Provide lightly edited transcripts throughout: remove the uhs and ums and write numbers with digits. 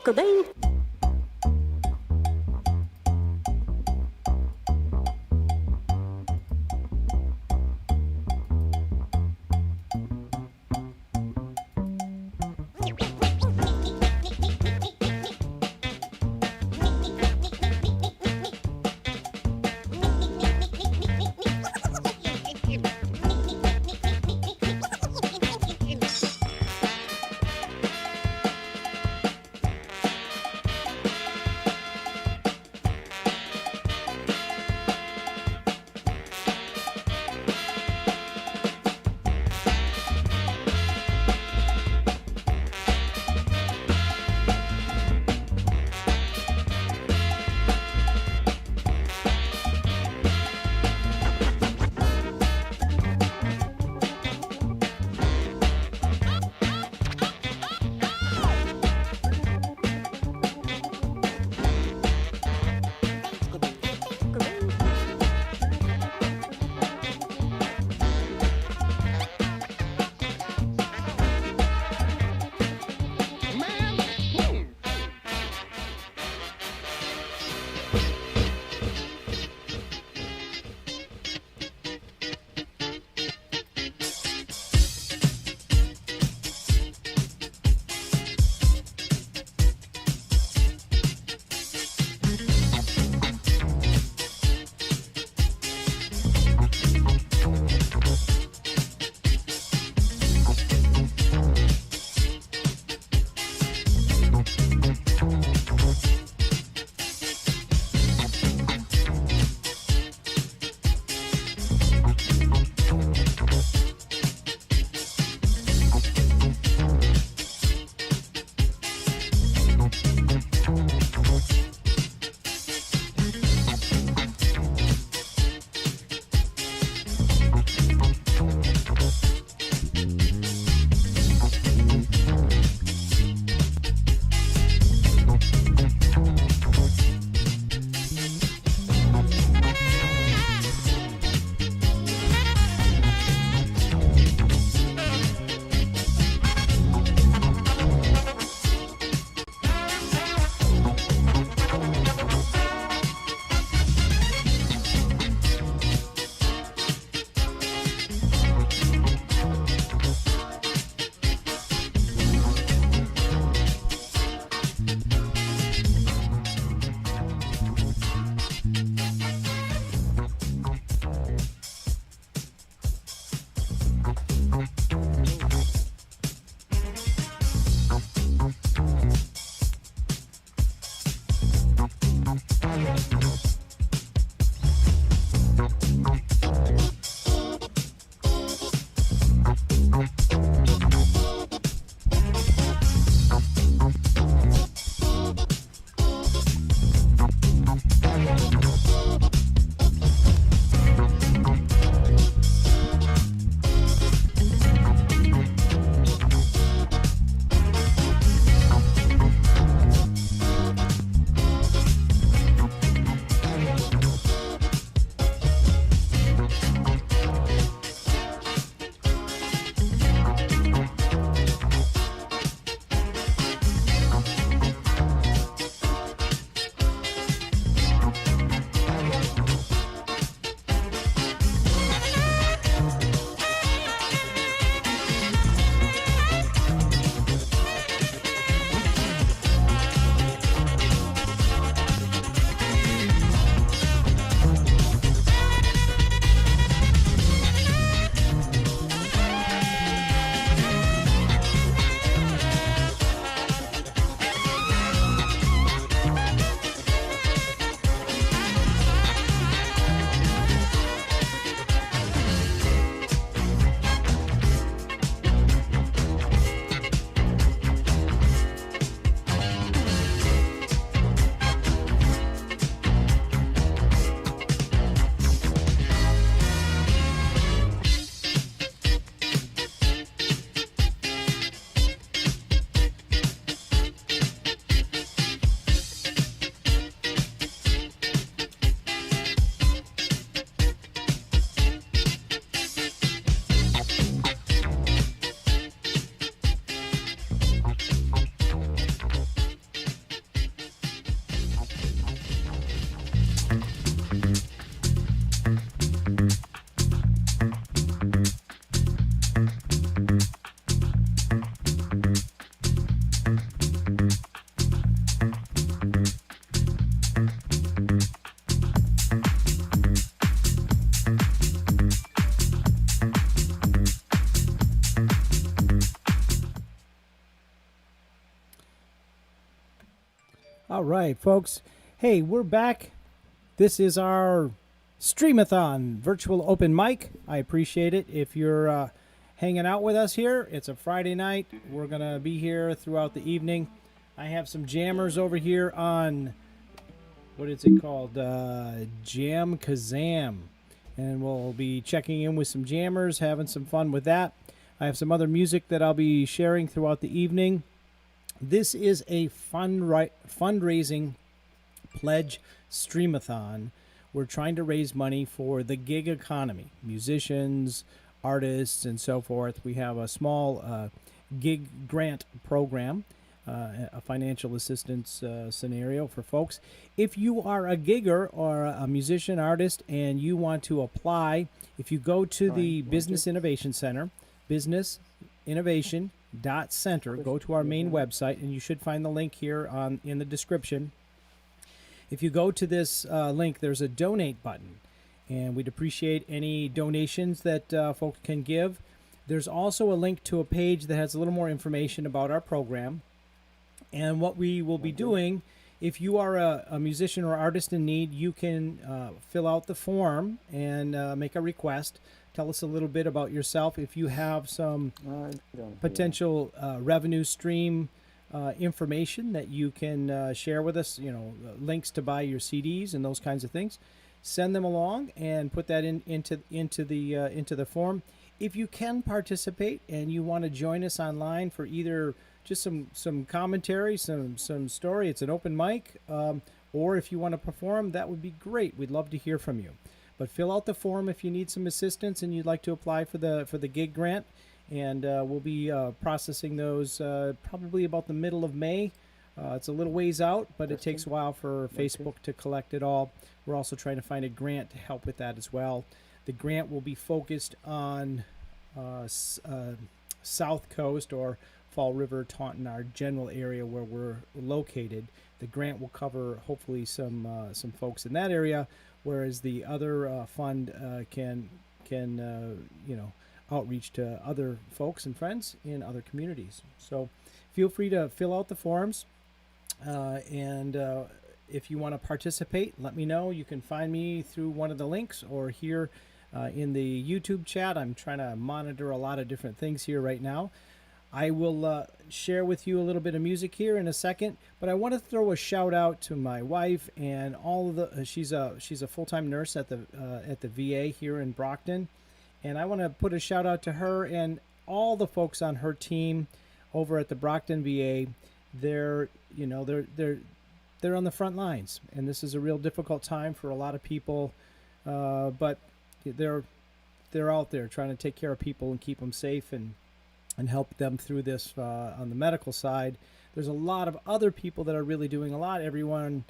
Cadê? All right, folks. Hey, we're back. This is our Streamathon virtual open mic. I appreciate it. If you're hanging out with us here, it's a Friday night. We're going to be here throughout the evening. I have some jammers over here on, what is it called? Jam Kazam. And we'll be checking in with some jammers, having some fun with that. I have some other music that I'll be sharing throughout the evening. This is a fundraising pledge streamathon. We're trying to raise money for the gig economy, musicians, artists, and so forth. We have a small gig grant program, a financial assistance scenario for folks. If you are a gigger or a musician, artist, and you want to apply, if you go to the Business Innovation Center, businessinnovation.center, go to our main website, and you should find the link here in the description. If you go to this link, there's a donate button, and we'd appreciate any donations that folks can give. There's also a link to a page that has a little more information about our program and what we will be doing. If you are a musician or artist in need, you can fill out the form and make a request. Tell us a little bit about yourself. If you have some potential revenue stream information that you can share with us, links to buy your CDs and those kinds of things, send them along and put that into the form. If you can participate and you want to join us online for either just some commentary, some story, it's an open mic, or if you want to perform, that would be great. We'd love to hear from you. But fill out the form if you need some assistance and you'd like to apply for the gig grant. And we'll be processing those probably about the middle of May. It's a little ways out, but it takes a while for Facebook to collect it all. We're also trying to find a grant to help with that as well. The grant will be focused on South Coast or Fall River, Taunton, our general area where we're located. The grant will cover hopefully some folks in that area, whereas the other fund can outreach to other folks and friends in other communities. So feel free to fill out the forms, and if you want to participate, let me know. You can find me through one of the links or here in the YouTube chat. I'm trying to monitor a lot of different things here right now. I will share with you a little bit of music here in a second, but I want to throw a shout out to my wife and all of the. She's a full-time nurse at the VA here in Brockton, and I want to put a shout out to her and all the folks on her team over at the Brockton VA. They're on the front lines, and this is a real difficult time for a lot of people, but they're out there trying to take care of people and keep them safe and help them through this on the medical side. There's a lot of other people that are really doing a lot. Everyone,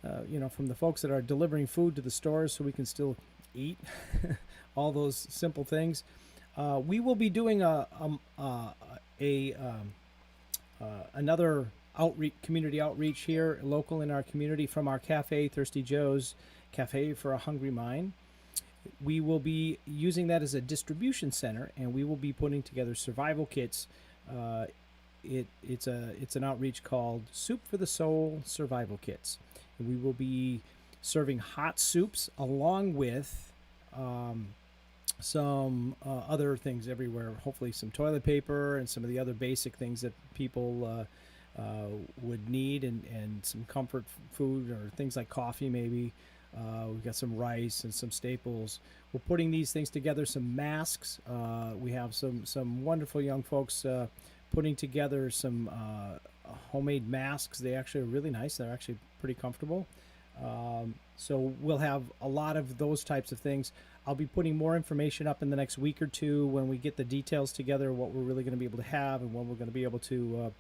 from the folks that are delivering food to the stores so we can still eat, all those simple things. We will be doing another community outreach here, local in our community, from our cafe, Thirsty Joe's Cafe for a Hungry Mind. We will be using that as a distribution center, and we will be putting together survival kits. It's an outreach called Soup for the Soul Survival Kits. And we will be serving hot soups along with some other things everywhere. Hopefully some toilet paper and some of the other basic things that people would need, and some comfort food or things like coffee maybe. We've got some rice and some staples. We're putting these things together, some masks. We have some wonderful young folks putting together some homemade masks. They actually are really nice. They're actually pretty comfortable. So we'll have a lot of those types of things. I'll be putting more information up in the next week or two when we get the details together, what we're really going to be able to have and when we're going to be able to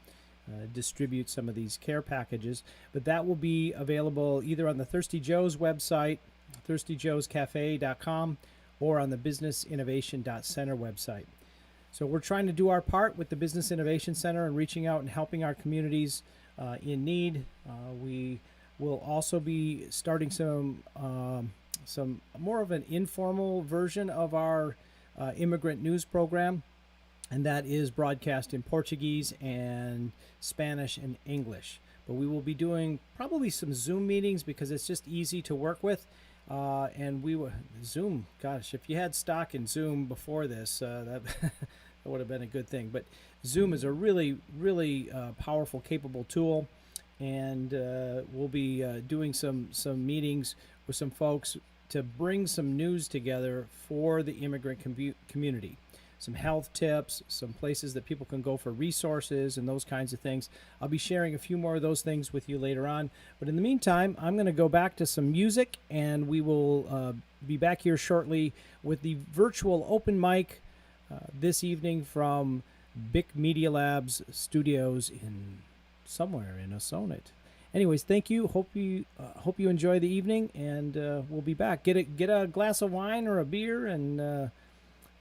distribute some of these care packages. But that will be available either on the Thirsty Joe's website, thirstyjoescafe.com, or on the businessinnovation.center website. So we're trying to do our part with the Business Innovation Center and reaching out and helping our communities in need. We will also be starting some more of an informal version of our immigrant news program, and that is broadcast in Portuguese and Spanish and English. but we will be doing probably some Zoom meetings because it's just easy to work with. And Zoom, gosh, if you had stock in Zoom before this, that would have been a good thing. But Zoom is a really, really powerful, capable tool. And we'll be doing some meetings with some folks to bring some news together for the immigrant community. Some health tips, some places that people can go for resources and those kinds of things. I'll be sharing a few more of those things with you later on. But in the meantime, I'm going to go back to some music, and we will be back here shortly with the virtual open mic this evening from BIC Media Labs studios in somewhere in Osonnet. Anyways, thank you. Hope you enjoy the evening, and we'll be back. Get a glass of wine or a beer and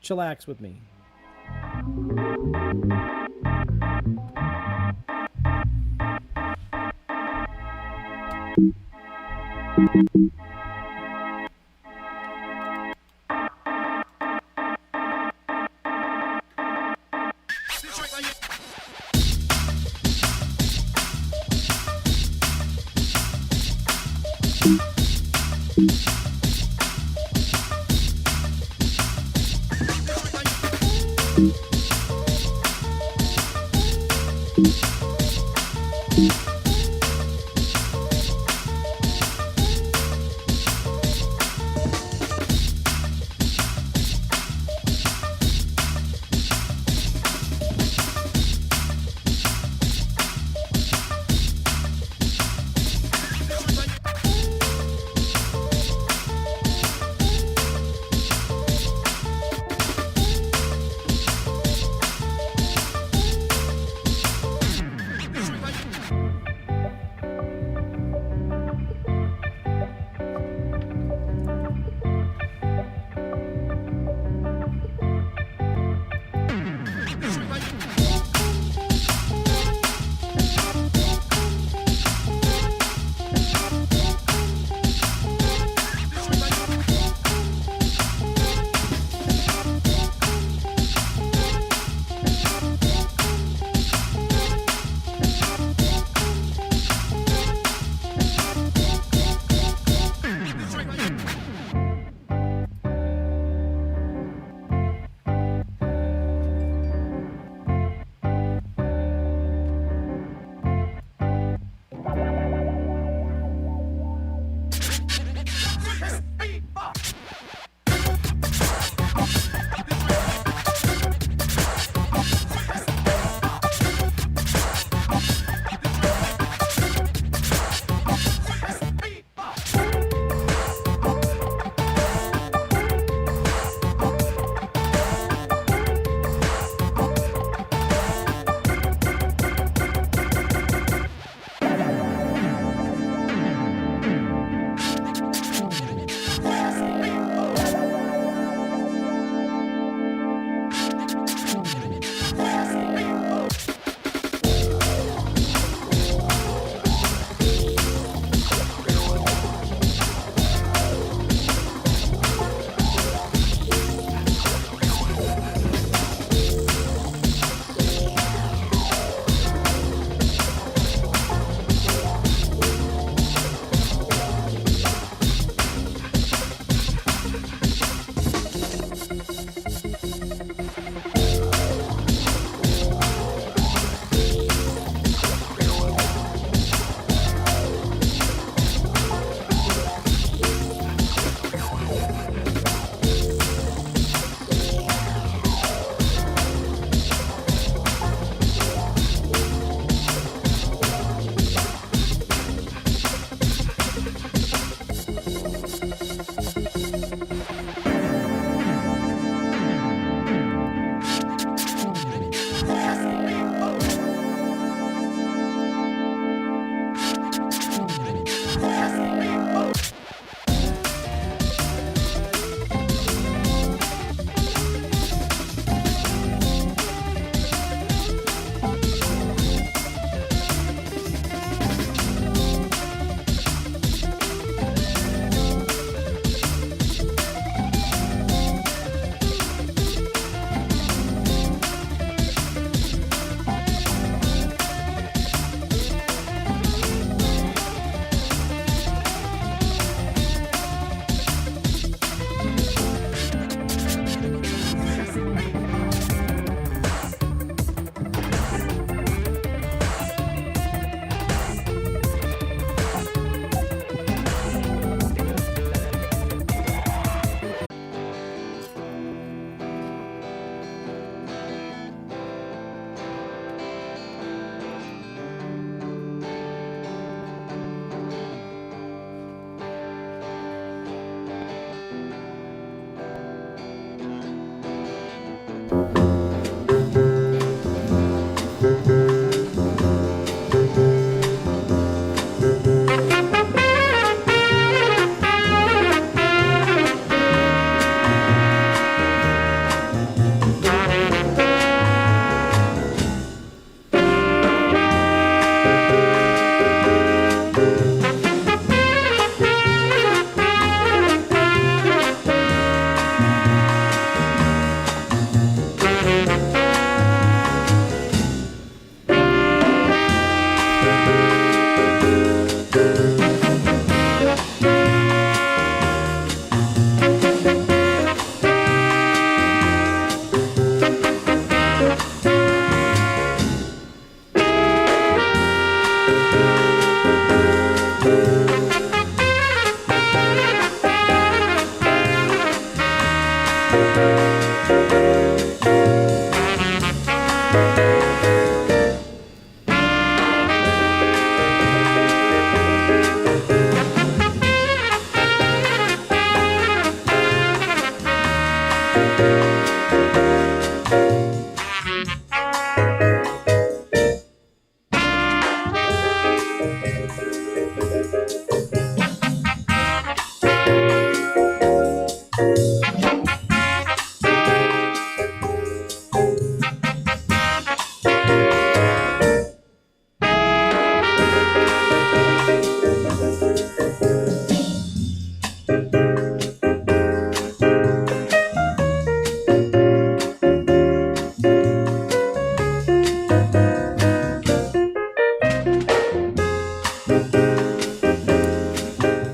chillax with me.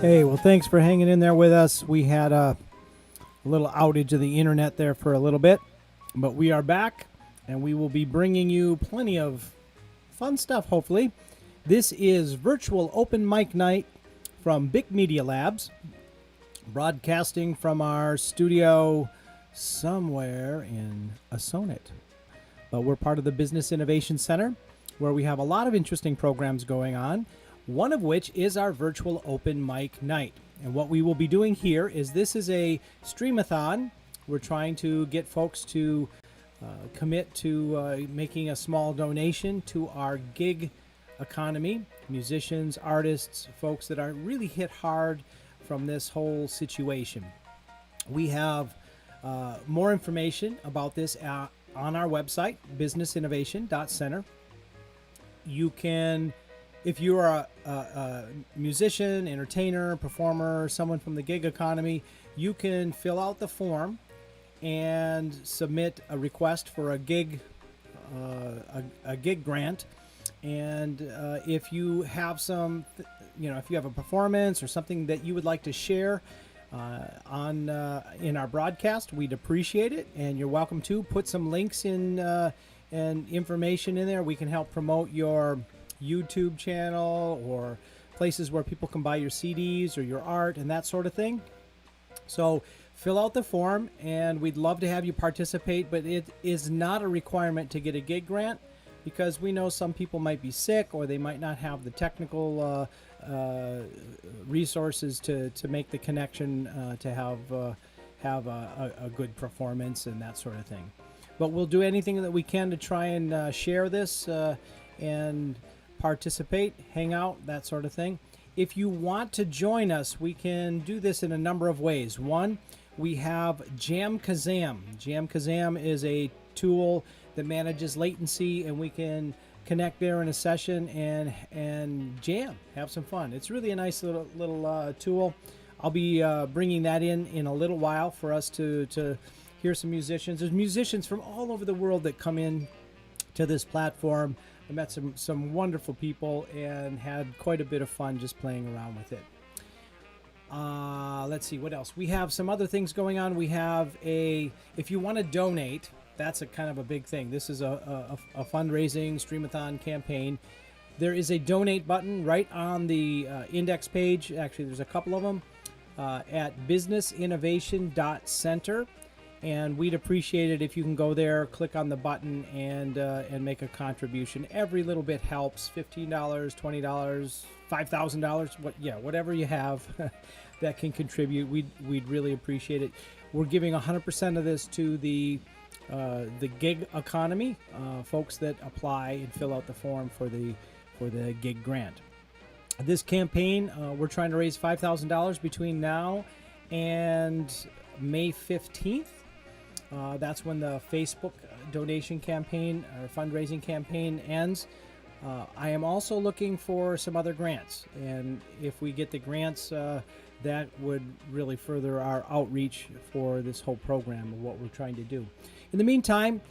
Hey, well, thanks for hanging in there with us. We had a little outage of the internet there for a little bit, but we are back, and we will be bringing you plenty of fun stuff, hopefully. This is Virtual Open Mic Night from BIC Media Labs, broadcasting from our studio somewhere in Assonet. But we're part of the Business Innovation Center, where we have a lot of interesting programs going on, one of which is our Virtual Open Mic Night. And what we will be doing here is this is a Streamathon. We're trying to get folks to commit to making a small donation to our gig economy, musicians, artists, folks that are really hit hard from this whole situation. We have more information about this on our website, businessinnovation.center. You can, if you are a musician, entertainer, performer, someone from the gig economy, you can fill out the form and submit a request for a gig grant. And if you have if you have a performance or something that you would like to share in our broadcast, we'd appreciate it. And you're welcome to put some links in and information in there. We can help promote your YouTube channel or places where people can buy your CDs or your art and that sort of thing. So fill out the form, and we'd love to have you participate, but it is not a requirement to get a gig grant, because we know some people might be sick or they might not have the technical resources to make the connection to have a good performance and that sort of thing. But we'll do anything that we can to try and share this and participate, hang out, that sort of thing. If you want to join us, we can do this in a number of ways. One, we have JamKazam. JamKazam is a tool that manages latency, and we can connect there in a session and jam, have some fun. It's really a nice little tool. I'll be bringing that in a little while for us to hear some musicians. There's musicians from all over the world that come in to this platform. I met some wonderful people and had quite a bit of fun just playing around with it. Let's see what else. We have some other things going on. We have if you want to donate, that's a kind of a big thing. This is a fundraising Streamathon campaign. There is a donate button right on the index page. Actually, there's a couple of them at businessinnovation.center. And we'd appreciate it if you can go there, click on the button, and make a contribution. Every little bit helps. $15, $20, $5,000, whatever you have that can contribute, we'd really appreciate it. We're giving 100% of this to the gig economy, folks that apply and fill out the form for the gig grant. This campaign, we're trying to raise $5,000 between now and May 15th. That's when the Facebook donation campaign or fundraising campaign ends. I am also looking for some other grants, and if we get the grants, that would really further our outreach for this whole program of what we're trying to do. In the meantime,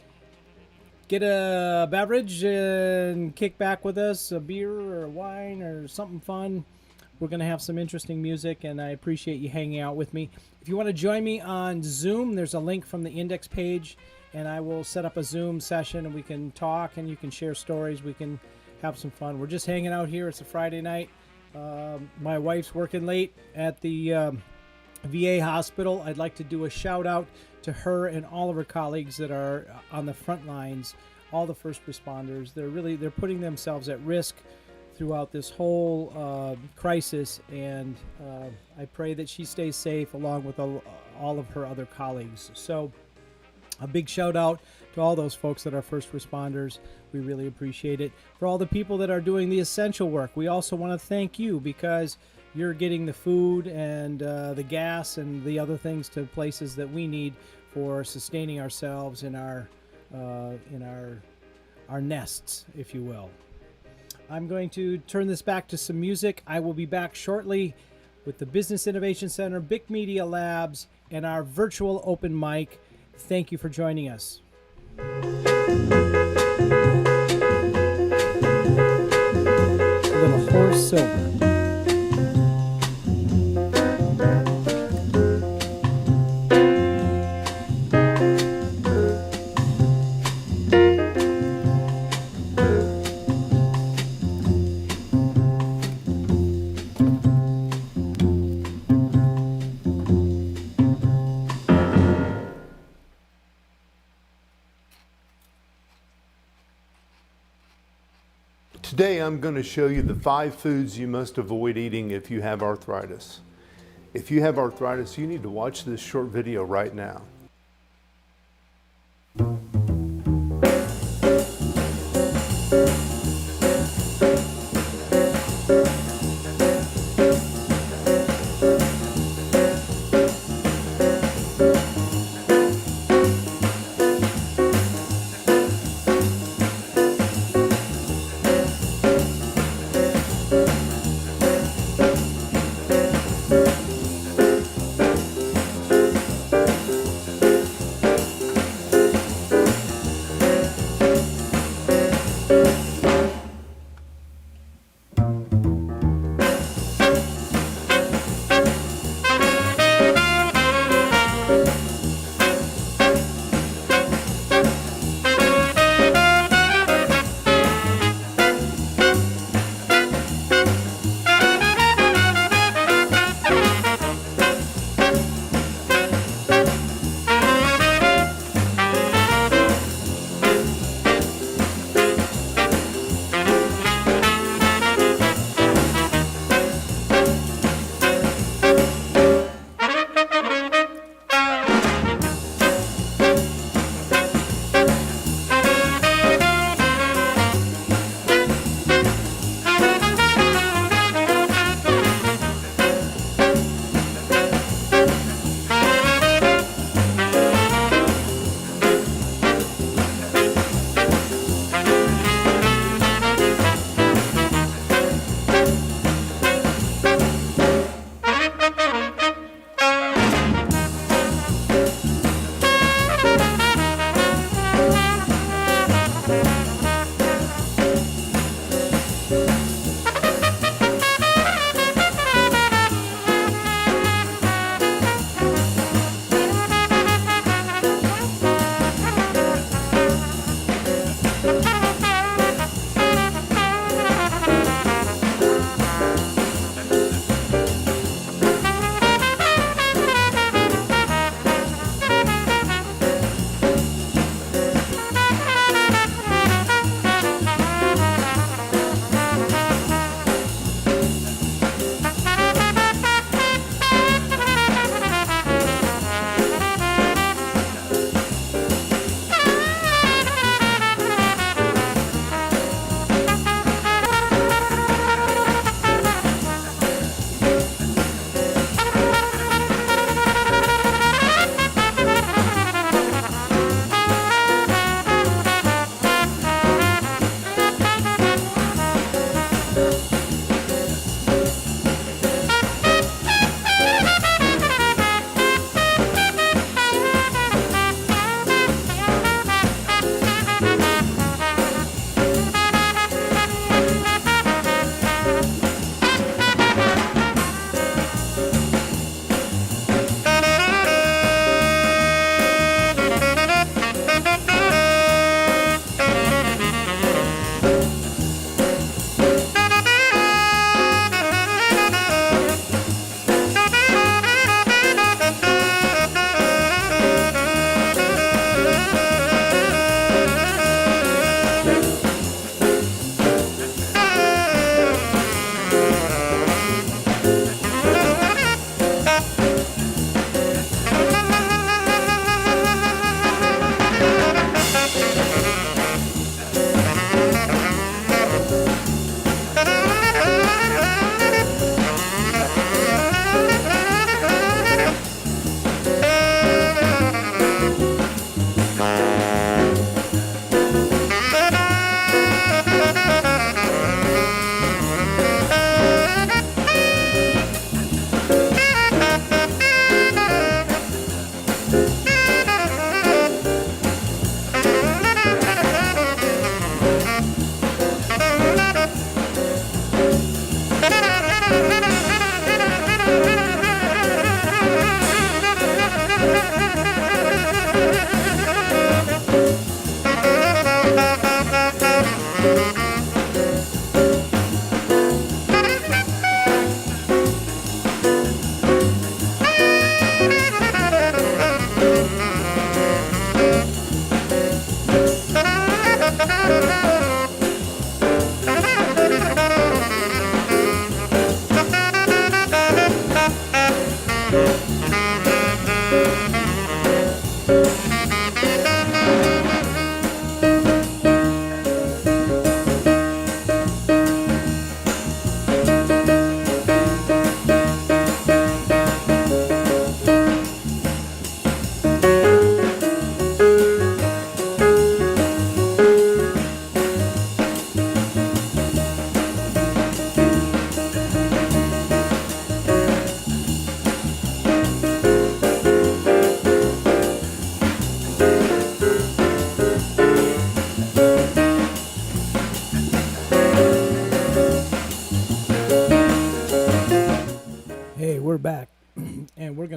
get a beverage and kick back with us, a beer or a wine or something fun. We're going to have some interesting music, and I appreciate you hanging out with me. If you want to join me on Zoom, there's a link from the index page, and I will set up a Zoom session, and we can talk, and you can share stories. We can have some fun. We're just hanging out here. It's a Friday night. My wife's working late at the VA hospital. I'd like to do a shout out to her and all of her colleagues that are on the front lines, all the first responders. They're putting themselves at risk throughout this whole crisis, and I pray that she stays safe along with all of her other colleagues. So a big shout out to all those folks that are first responders. We really appreciate it. For all the people that are doing the essential work, we also want to thank you, because you're getting the food and the gas and the other things to places that we need for sustaining ourselves in our nests, if you will. I'm going to turn this back to some music. I will be back shortly with the Business Innovation Center, BIC Media Labs, and our virtual open mic. Thank you for joining us. A little Horace Silver. Today I'm going to show you the 5 foods you must avoid eating if you have arthritis. If you have arthritis, you need to watch this short video right now.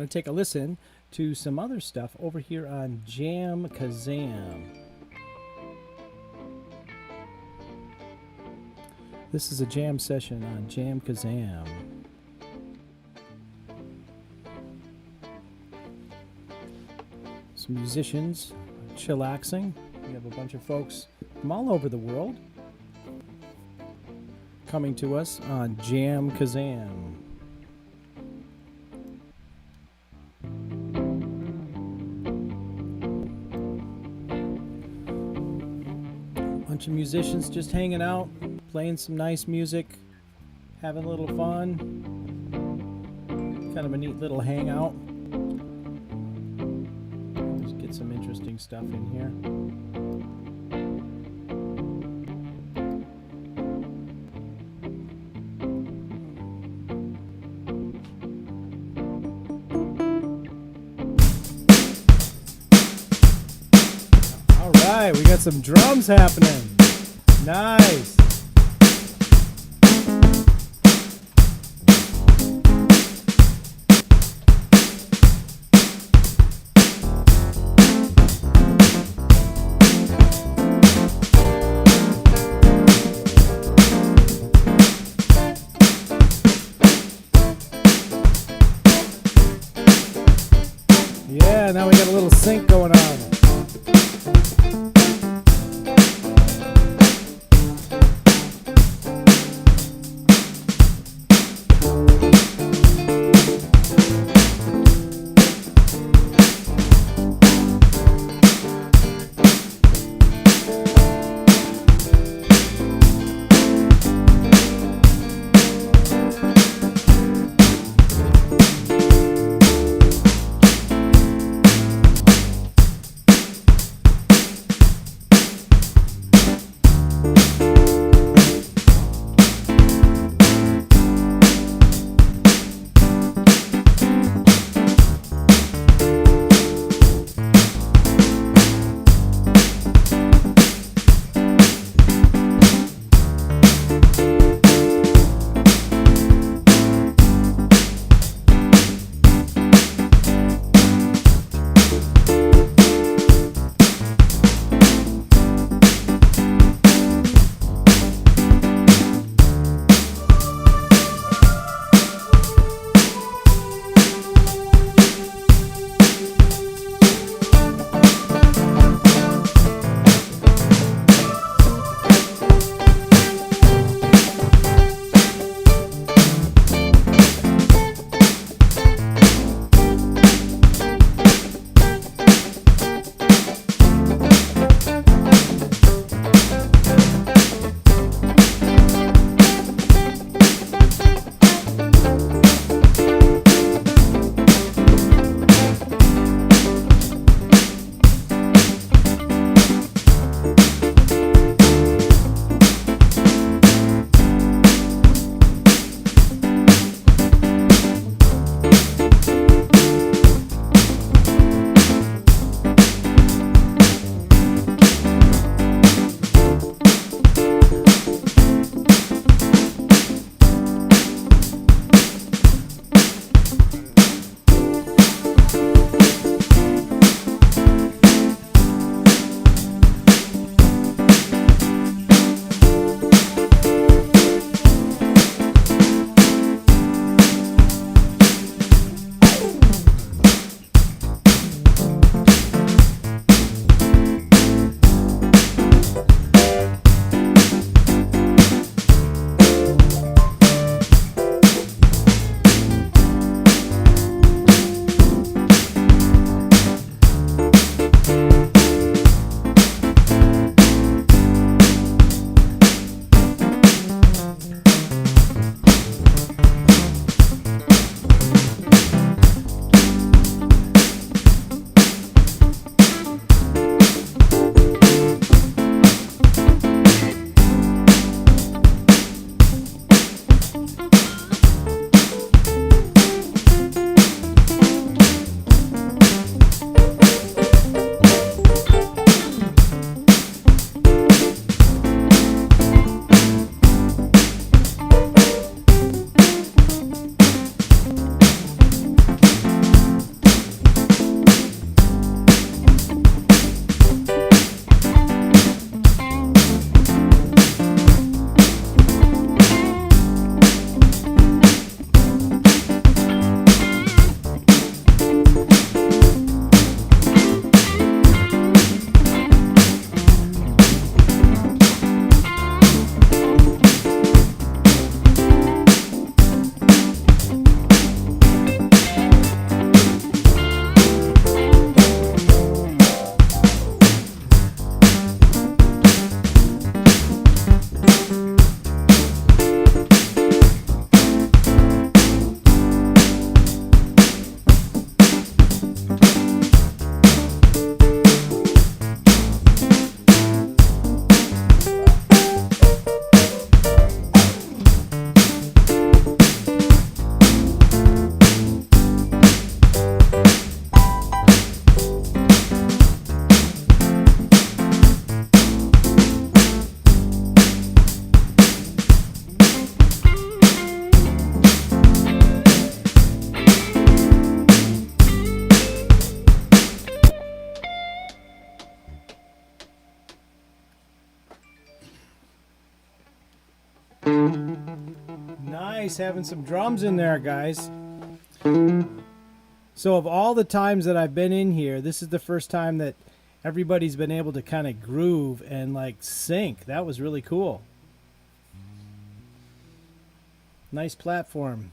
to take a listen to some other stuff over here on Jam Kazam. This is a jam session on Jam Kazam. Some musicians chillaxing. We have a bunch of folks from all over the world coming to us on Jam Kazam. Bunch of musicians just hanging out, playing some nice music, having a little fun. Kind of a neat little hangout. Let's get some interesting stuff in here. All right, we got some drums happening. Nice. Yeah, now we got a little sync going on. Nice, having some drums in there, guys. So of all the times that I've been in here, this is the first time that everybody's been able to kind of groove and like sync. That was really cool. Nice platform.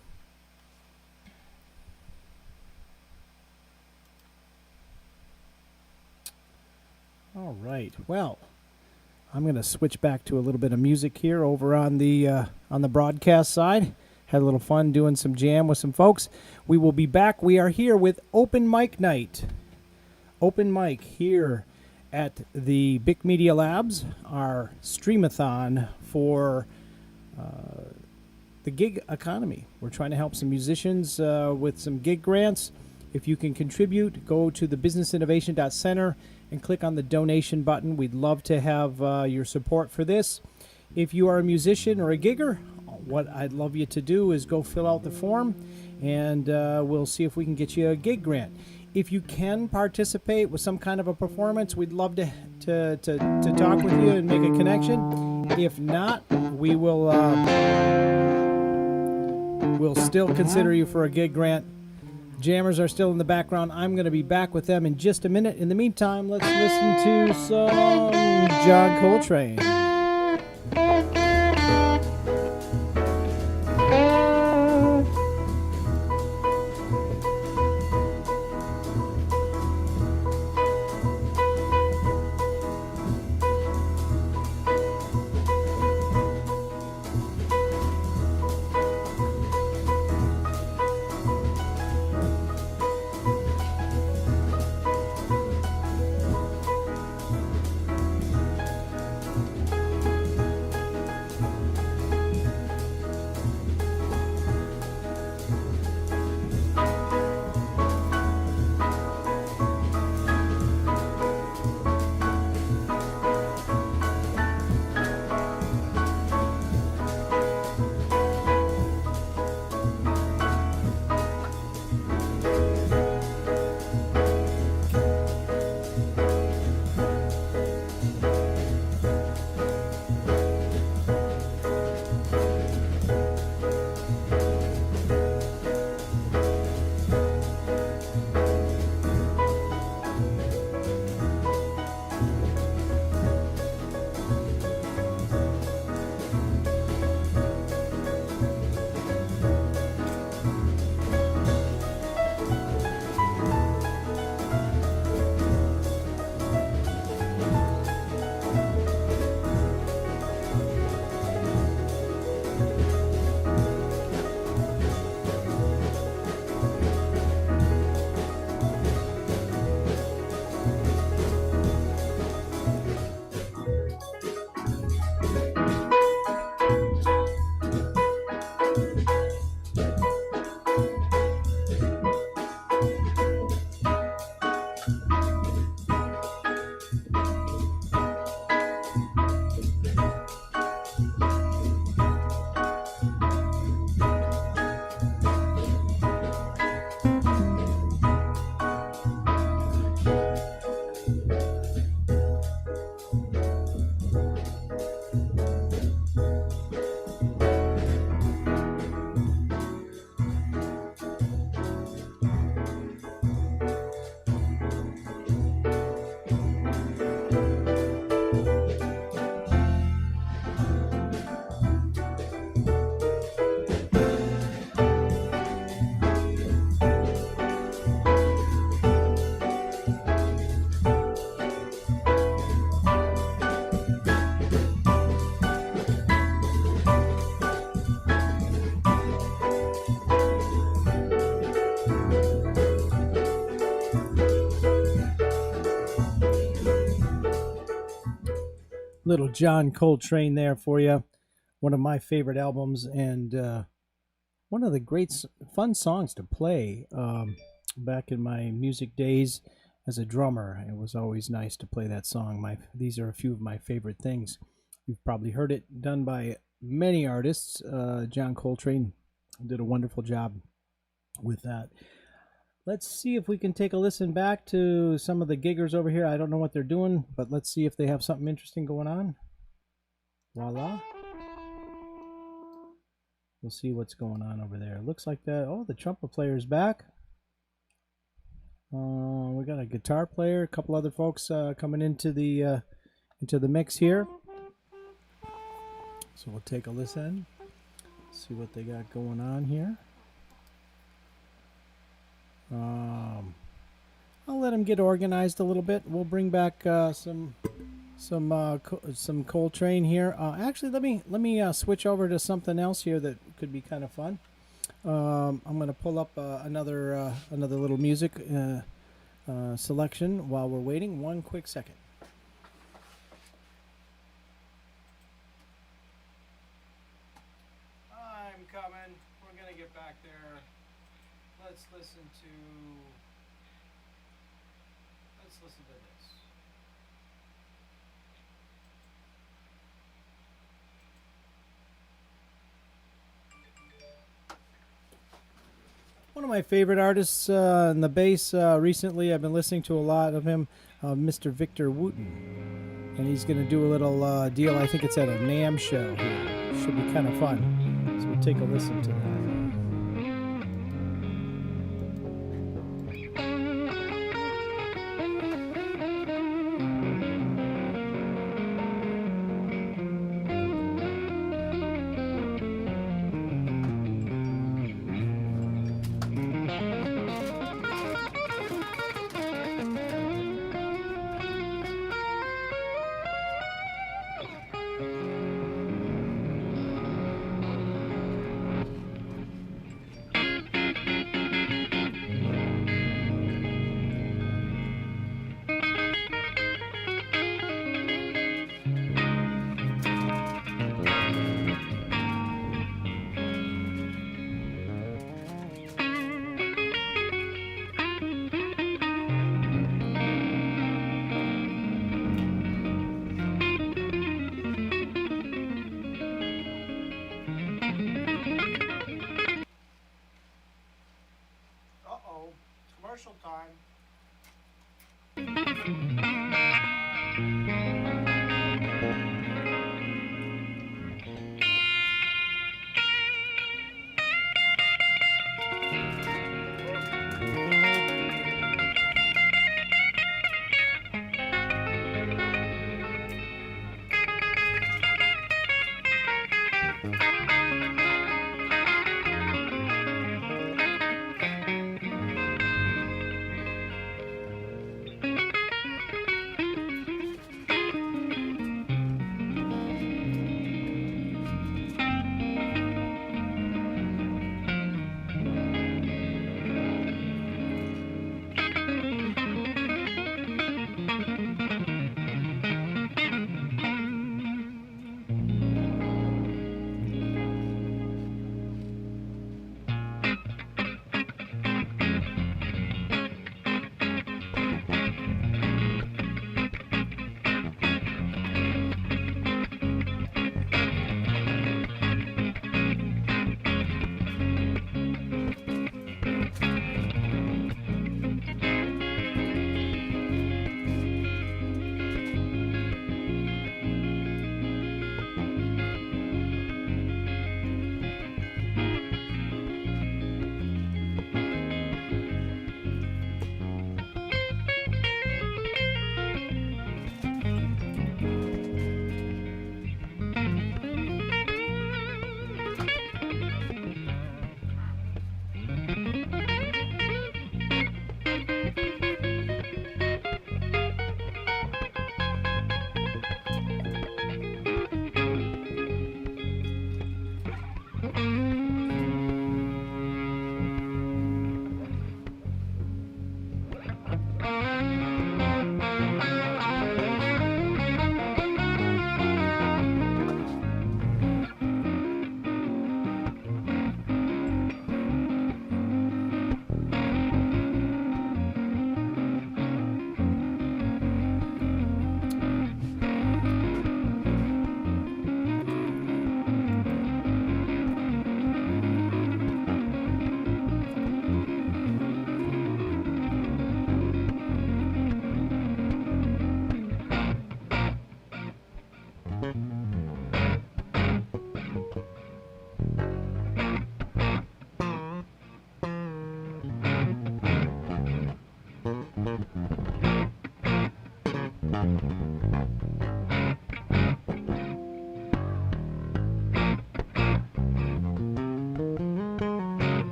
All right. Well, I'm going to switch back to a little bit of music here over on the broadcast side. Had a little fun doing some jam with some folks. We will be back. We are here with Open Mic Night. Open mic here at the BIC Media Labs, our Streamathon for the gig economy. We're trying to help some musicians with some gig grants. If you can contribute, go to the businessinnovation.center and click on the donation button. We'd love to have your support for this. If you are a musician or a gigger, what I'd love you to do is go fill out the form, and we'll see if we can get you a gig grant. If you can participate with some kind of a performance, we'd love to talk with you and make a connection. If not, we will we'll still consider you for a gig grant. Jammers are still in the background. I'm going to be back with them in just a minute. In the meantime, let's listen to some John Coltrane. Little John Coltrane there for you. One of my favorite albums, and one of the great fun songs to play back in my music days as a drummer. It was always nice to play that song. These are a few of my favorite things. You've probably heard it done by many artists. John Coltrane did a wonderful job with that. Let's see if we can take a listen back to some of the giggers over here. I don't know what they're doing, but let's see if they have something interesting going on. Voila. we'll see what's going on over there. Looks like that. Oh, the trumpet player's back. We got a guitar player, a couple other folks coming into the mix here. So we'll take a listen, see what they got going on here. I'll let them get organized a little bit. We'll bring back some Coltrane here. Actually, let me switch over to something else here that could be kind of fun. I'm going to pull up another little music selection while we're waiting. One quick second. I'm coming. We're going to get back there. Let's listen to this. One of my favorite artists in the bass recently, I've been listening to a lot of him, Mr. Victor Wooten. And he's going to do a little deal, I think it's at a NAMM show here. Should be kind of fun. So we'll take a listen to that. Commercial time.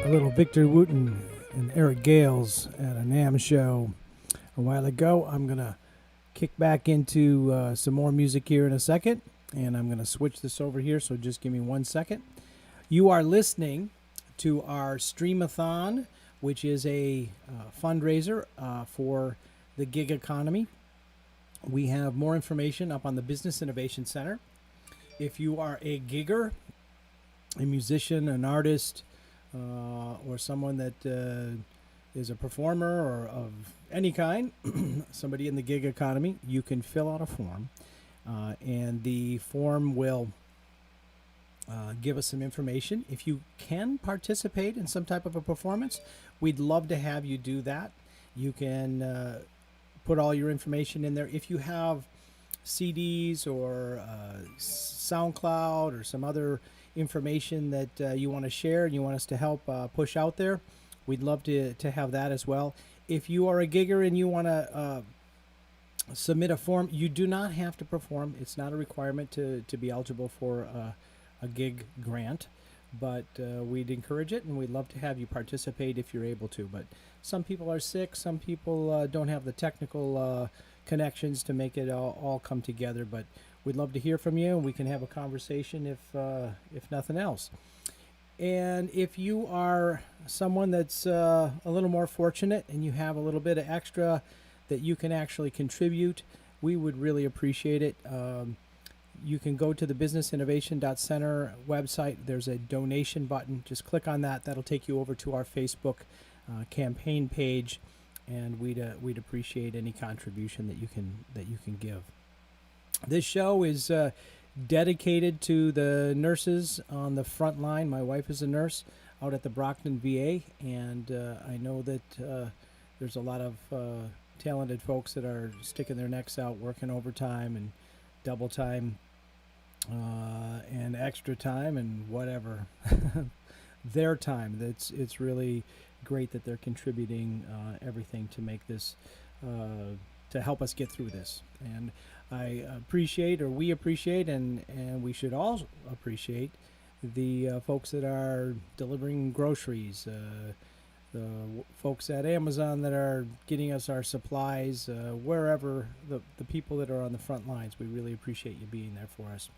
Little Victor Wooten and Eric Gales at a NAMM show a while ago. I'm going to kick back into some more music here in a second, and I'm going to switch this over here, so just give me 1 second. You are listening to our Streamathon, which is a fundraiser for the gig economy. We have more information up on the Business Innovation Center. If you are a gigger, a musician, an artist, or someone that is a performer or of any kind, somebody in the gig economy, you can fill out a form, and the form will give us some information. If you can participate in some type of a performance, we'd love to have you do that. You can put all your information in there. If you have CDs or SoundCloud or some other information that you want to share and you want us to help push out there, we'd love to have that as well. If you are a gigger and you want to submit a form, you do not have to perform. It's not a requirement to be eligible for a gig grant, but we'd encourage it, and we'd love to have you participate if you're able to. But some people are sick, some people don't have the technical connections to make it all come together, but we'd love to hear from you, and we can have a conversation if nothing else. And if you are someone that's a little more fortunate and you have a little bit of extra that you can actually contribute, we would really appreciate it. You can go to the businessinnovation.center website. There's a donation button. Just click on that. That'll take you over to our Facebook campaign page, and we'd appreciate any contribution that you can give. This show is dedicated to the nurses on the front line. My wife is a nurse out at the Brockton VA, and I know that there's a lot of talented folks that are sticking their necks out, working overtime and double time and extra time and whatever their time. It's really great that they're contributing everything to make this to help us get through this. And I appreciate, or we appreciate, and we should all appreciate the folks that are delivering groceries, the folks at Amazon that are getting us our supplies, wherever the people that are on the front lines. We really appreciate you being there for us.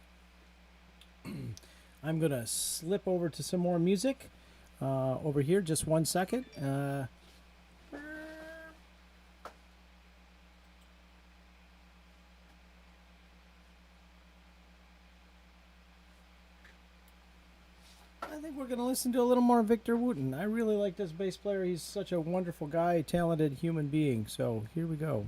I'm going to slip over to some more music over here. Just 1 second. I think we're going to listen to a little more Victor Wooten. I really like this bass player. He's such a wonderful guy, talented human being. So here we go.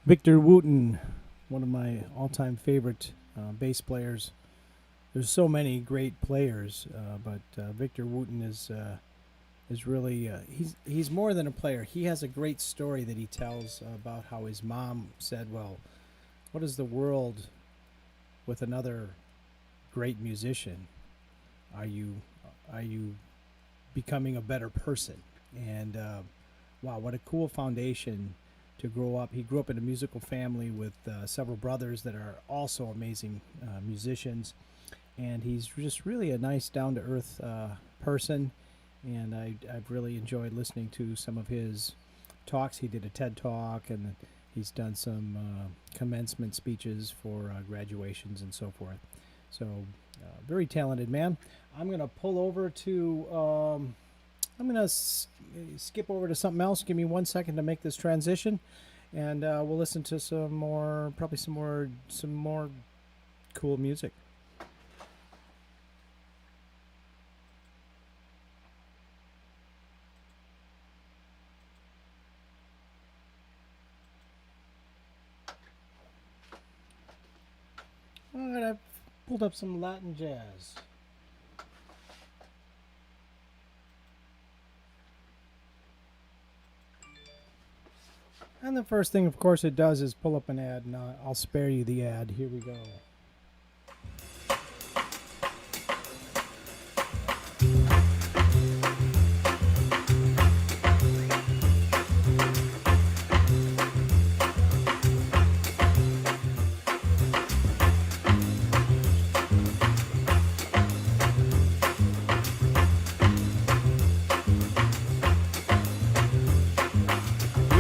Victor Wooten, one of my all-time favorite bass players. There's so many great players, but Victor Wooten is really he's more than a player. He has a great story that he tells about how his mom said, "Well, what is the world with another great musician? Are you becoming a better person?" And wow, what a cool foundation to grow up. He grew up in a musical family with several brothers that are also amazing musicians, and he's just really a nice, down-to-earth person. And I've really enjoyed listening to some of his talks. He did a TED Talk, and he's done some commencement speeches for graduations and so forth. So, very talented man. I'm going to pull over to... I'm going to skip over to something else. Give me 1 second to make this transition, and we'll listen to some more cool music. All right, I've pulled up some Latin jazz. And the first thing, of course, it does is pull up an ad, and I'll spare you the ad. Here we go.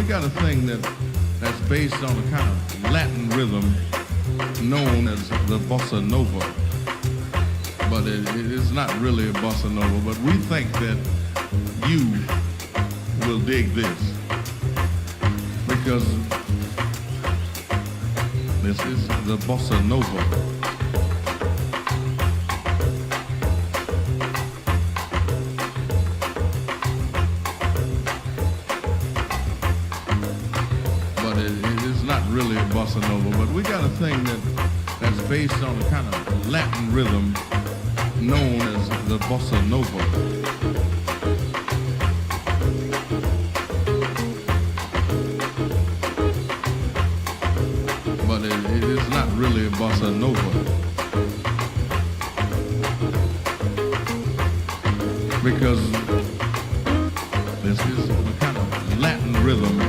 Got a thing that's based on a kind of Latin rhythm known as the bossa nova, but it is not really a bossa nova. But we think that you will dig this because this is the bossa nova. Really a bossa nova, but we got a thing that's based on a kind of Latin rhythm known as the bossa nova. But it is not really a bossa nova. Because this is a kind of Latin rhythm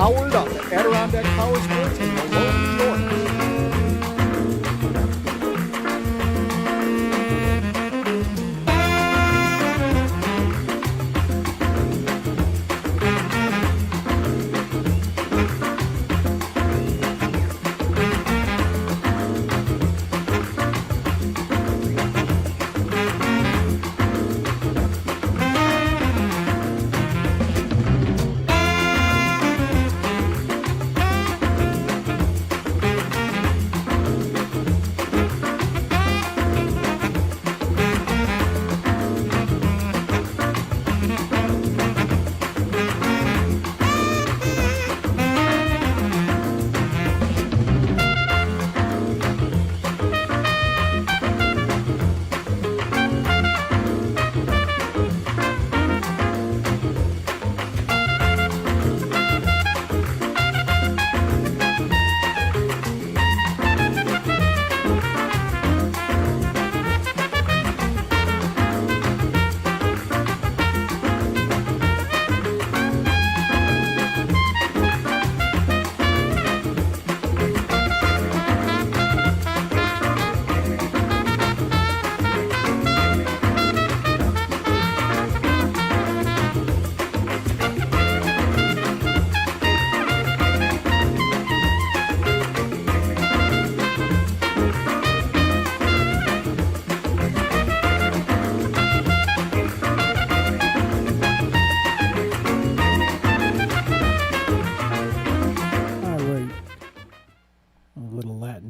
Powered Up at Adirondack Power Sports in Malone, New York.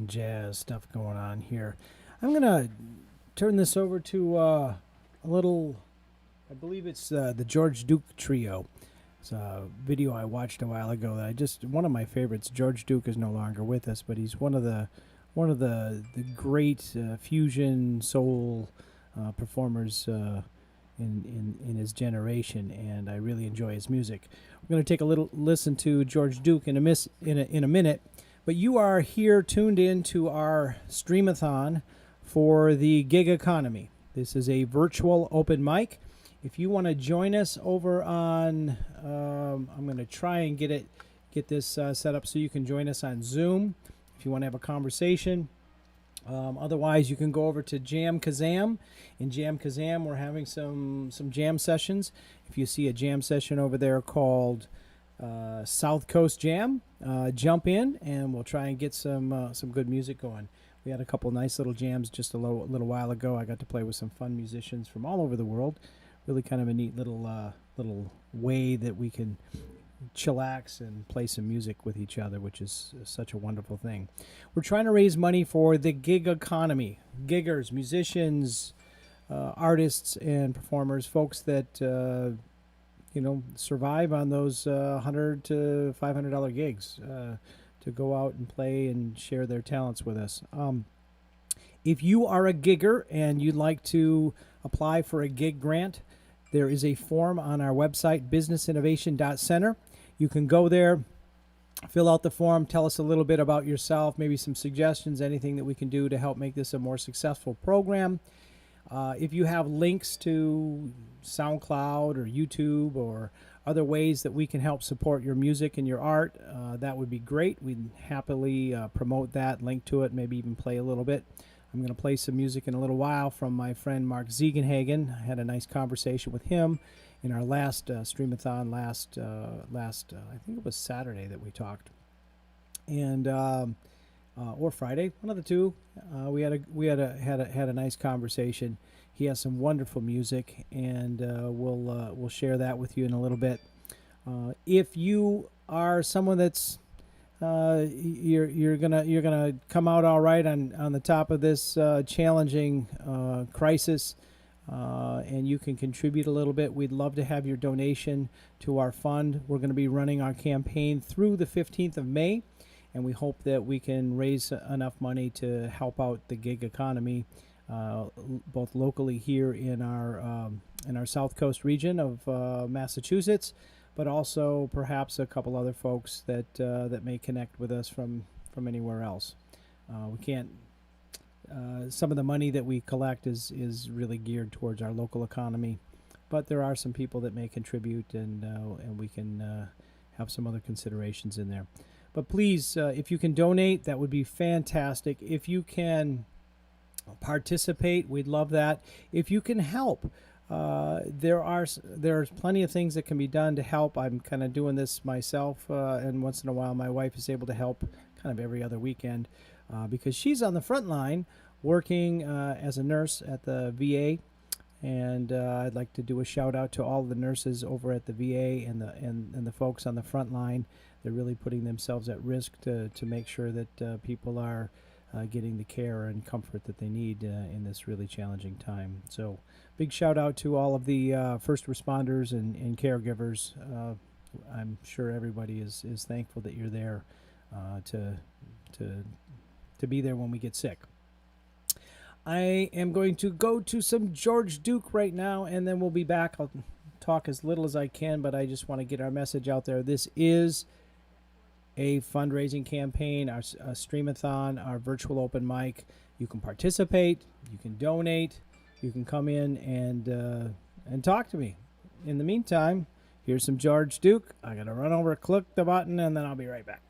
Jazz stuff going on here. I'm gonna turn this over to a little, I believe it's the George Duke Trio. It's a video I watched a while ago that one of my favorites. George Duke is no longer with us, but he's one of the great fusion soul performers in his generation, and I really enjoy his music. We're going to take a little listen to George Duke in a minute. But you are here tuned in to our Streamathon for the gig economy. This is a virtual open mic. If you want to join us over on, I'm going to try and get this set up so you can join us on Zoom if you want to have a conversation. Otherwise, you can go over to Jam Kazam. In Jam Kazam, we're having some jam sessions. If you see a jam session over there called South Coast Jam, jump in and we'll try and get some good music going. We had a couple nice little jams just a little while ago. I got to play with some fun musicians from all over the world. Really kind of a neat little way that we can chillax and play some music with each other, which is such a wonderful thing. We're trying to raise money for the gig economy. Giggers, musicians, artists and performers, folks that survive on those $100 to $500 gigs to go out and play and share their talents with us. If you are a gigger and you'd like to apply for a gig grant, there is a form on our website, businessinnovation.center. You can go there, fill out the form, tell us a little bit about yourself, maybe some suggestions, anything that we can do to help make this a more successful program. If you have links to SoundCloud or YouTube or other ways that we can help support your music and your art, that would be great. We'd happily promote that, link to it, maybe even play a little bit. I'm going to play some music in a little while from my friend Mark Ziegenhagen. I had a nice conversation with him in our last Streamathon last I think it was Saturday that we talked, and or Friday, one of the two. We had a nice conversation. He has some wonderful music, and we'll share that with you in a little bit. If you are someone that's you're gonna come out all right on the top of this challenging crisis, and you can contribute a little bit, we'd love to have your donation to our fund. We're going to be running our campaign through the 15th of May, and we hope that we can raise enough money to help out the gig economy, both locally here in our South Coast region of Massachusetts, but also perhaps a couple other folks that may connect with us from anywhere else. We can't. Some of the money that we collect is really geared towards our local economy, but there are some people that may contribute, and we can have some other considerations in there. But please, if you can donate, that would be fantastic. If you can participate, we'd love that. If you can help, there's plenty of things that can be done to help. I'm kind of doing this myself, and once in a while my wife is able to help kind of every other weekend because she's on the front line working as a nurse at the VA. And I'd like to do a shout out to all the nurses over at the VA and the folks on the front line. They're really putting themselves at risk to make sure that people are getting the care and comfort that they need in this really challenging time. So big shout out to all of the first responders and caregivers. I'm sure everybody is thankful that you're there to be there when we get sick. I am going to go to some George Duke right now, and then we'll be back. I'll talk as little as I can, but I just want to get our message out there. This is a fundraising campaign, our Streamathon, our virtual open mic. You can participate, you can donate, you can come in and talk to me. In the meantime, here's some George Duke. I got to run over, click the button, and then I'll be right back.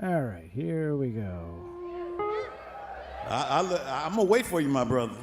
All right, here we go. I'm gonna wait for you, my brother.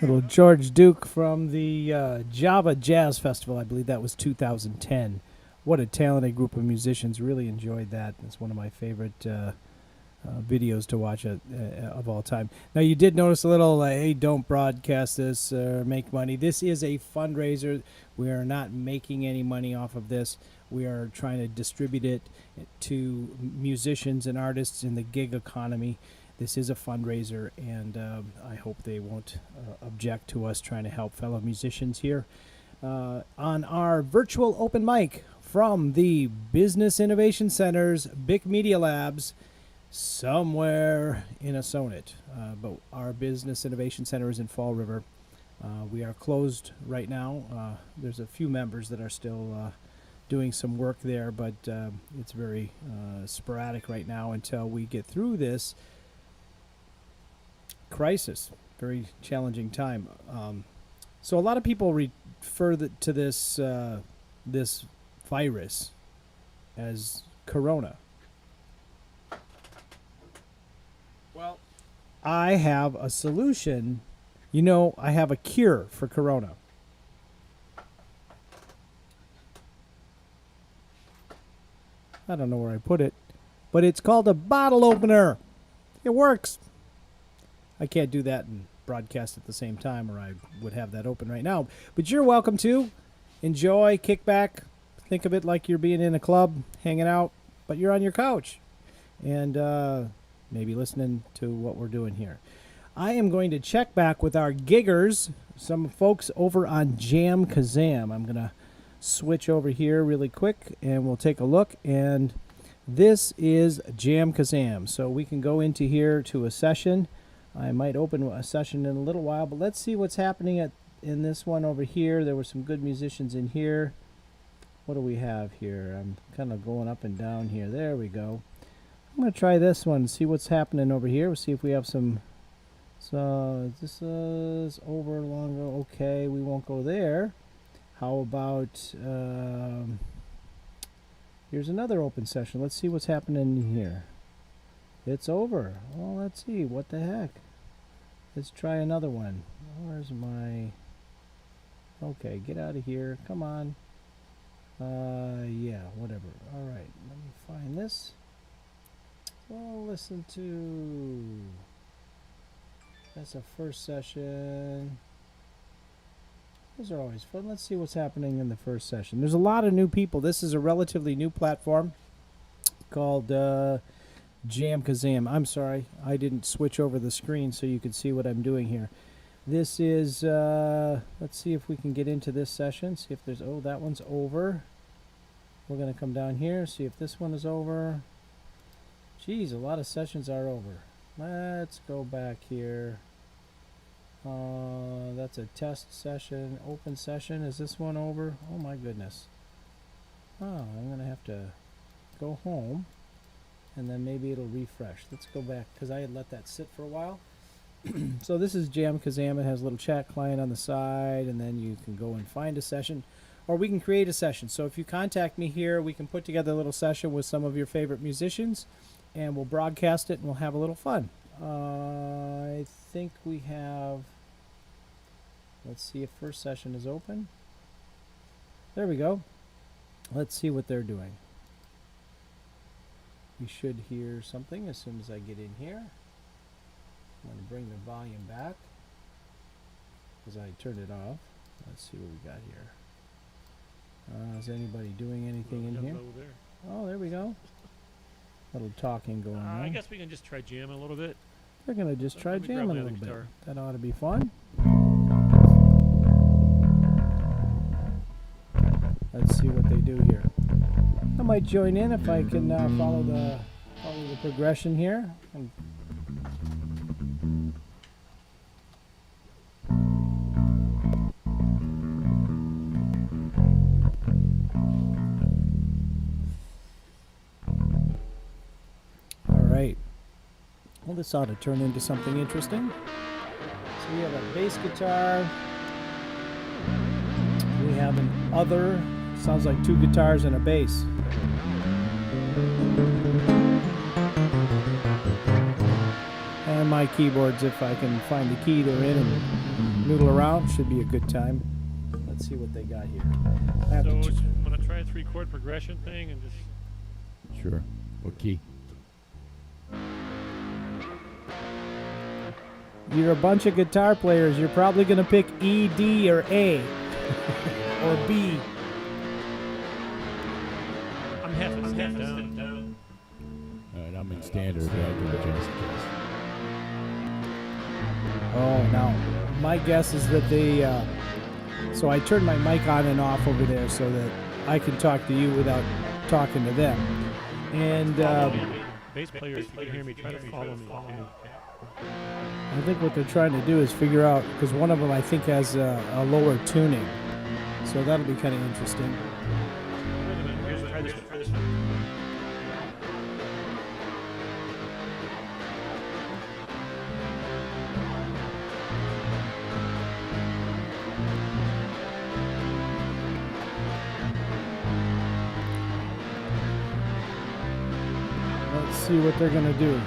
Little George Duke from the Java Jazz Festival. I believe that was 2010. What a talented group of musicians. Really enjoyed that. It's one of my favorite videos to watch of all time. Now, you did notice a little, hey, don't broadcast this or make money. This is a fundraiser. We are not making any money off of this. We are trying to distribute it to musicians and artists in the gig economy. This is a fundraiser, and I hope they won't object to us trying to help fellow musicians here. On our virtual open mic from the Business Innovation Center's BIC Media Labs, somewhere in a sonnet. But our Business Innovation Center is in Fall River. We are closed right now. There's a few members that are still doing some work there, but it's very sporadic right now until we get through this crisis. Very challenging time. So a lot of people refer to this this virus as corona. Well, I have a solution. You know, I have a cure for corona. I don't know where I put it, but it's called a bottle opener. It works. I can't do that and broadcast at the same time, or I would have that open right now. But you're welcome to enjoy, kick back, think of it like you're being in a club, hanging out, but you're on your couch and maybe listening to what we're doing here. I am going to check back with our giggers, some folks over on Jam Kazam. I'm going to switch over here really quick and we'll take a look. And this is Jam Kazam. So we can go into here to a session. I might open a session in a little while, but let's see what's happening in this one over here. There were some good musicians in here. What do we have here? I'm kind of going up and down here. There we go. I'm going to try this one, see what's happening over here. We'll see if we have some. So this is over longer. Okay, we won't go there. How about here's another open session. Let's see what's happening here. It's over. Well, let's see. What the heck? Let's try another one. Where's my... Okay, get out of here. Come on. Yeah, whatever. All right, let me find this. Well, listen to... That's a first session. Those are always fun. Let's see what's happening in the first session. There's a lot of new people. This is a relatively new platform called Jam Kazam. I'm sorry, I didn't switch over the screen so you could see what I'm doing here. This is, let's see if we can get into this session. See if there's, oh, that one's over. We're going to come down here, see if this one is over. Geez, a lot of sessions are over. Let's go back here. That's a test session, open session. Is this one over? Oh my goodness. Oh, I'm going to have to go home and then maybe it'll refresh. Let's go back because I had let that sit for a while. So this is Jam Kazam. It has a little chat client on the side and then you can go and find a session or we can create a session. So if you contact me here, we can put together a little session with some of your favorite musicians and we'll broadcast it and we'll have a little fun. I think we have, let's see if first session is open. There we go. Let's see what they're doing. You should hear something as soon as I get in here. I'm going to bring the volume back because I turned it off. Let's see what we got here. Is anybody doing anything in here? Oh, there we go. Little talking going on. I guess we can just try jamming a little bit. We're going to just try jamming a little bit. That ought to be fun. Let's see what they do here. I might join in if I can follow the progression here. Alright. Well, this ought to turn into something interesting. So we have a bass guitar. We have an other. Sounds like two guitars and a bass. And my keyboards, if I can find the key they're in and noodle around, should be a good time. Let's see what they got here. So I'm going to try a 3-chord progression thing and just... Sure. What key? You're a bunch of guitar players. You're probably going to pick E, D, or A. Or B. I'm half a step down. All right, I'm in standard. But I can adjust. Oh, now, my guess is that they... so I turned my mic on and off over there so that I can talk to you without talking to them. And bass player, if you can hear me, try to follow me. Okay? I think what they're trying to do is figure out, because one of them I think has a lower tuning, so that'll be kind of interesting. Wait a minute. Here's, try this one. Try this one. Let's see what they're gonna do.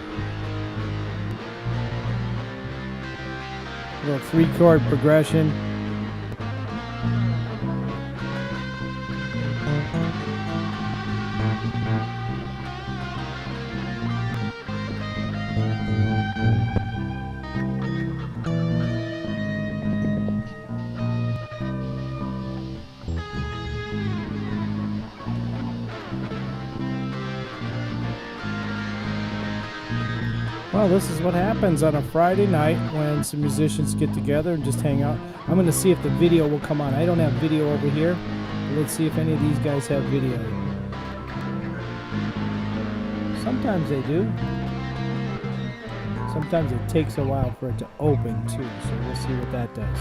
Little 3-chord progression. Well, this is what happens on a Friday night when some musicians get together and just hang out. I'm going to see if the video will come on. I don't have video over here. Let's see if any of these guys have video. Sometimes they do. Sometimes it takes a while for it to open too, so we'll see what that does.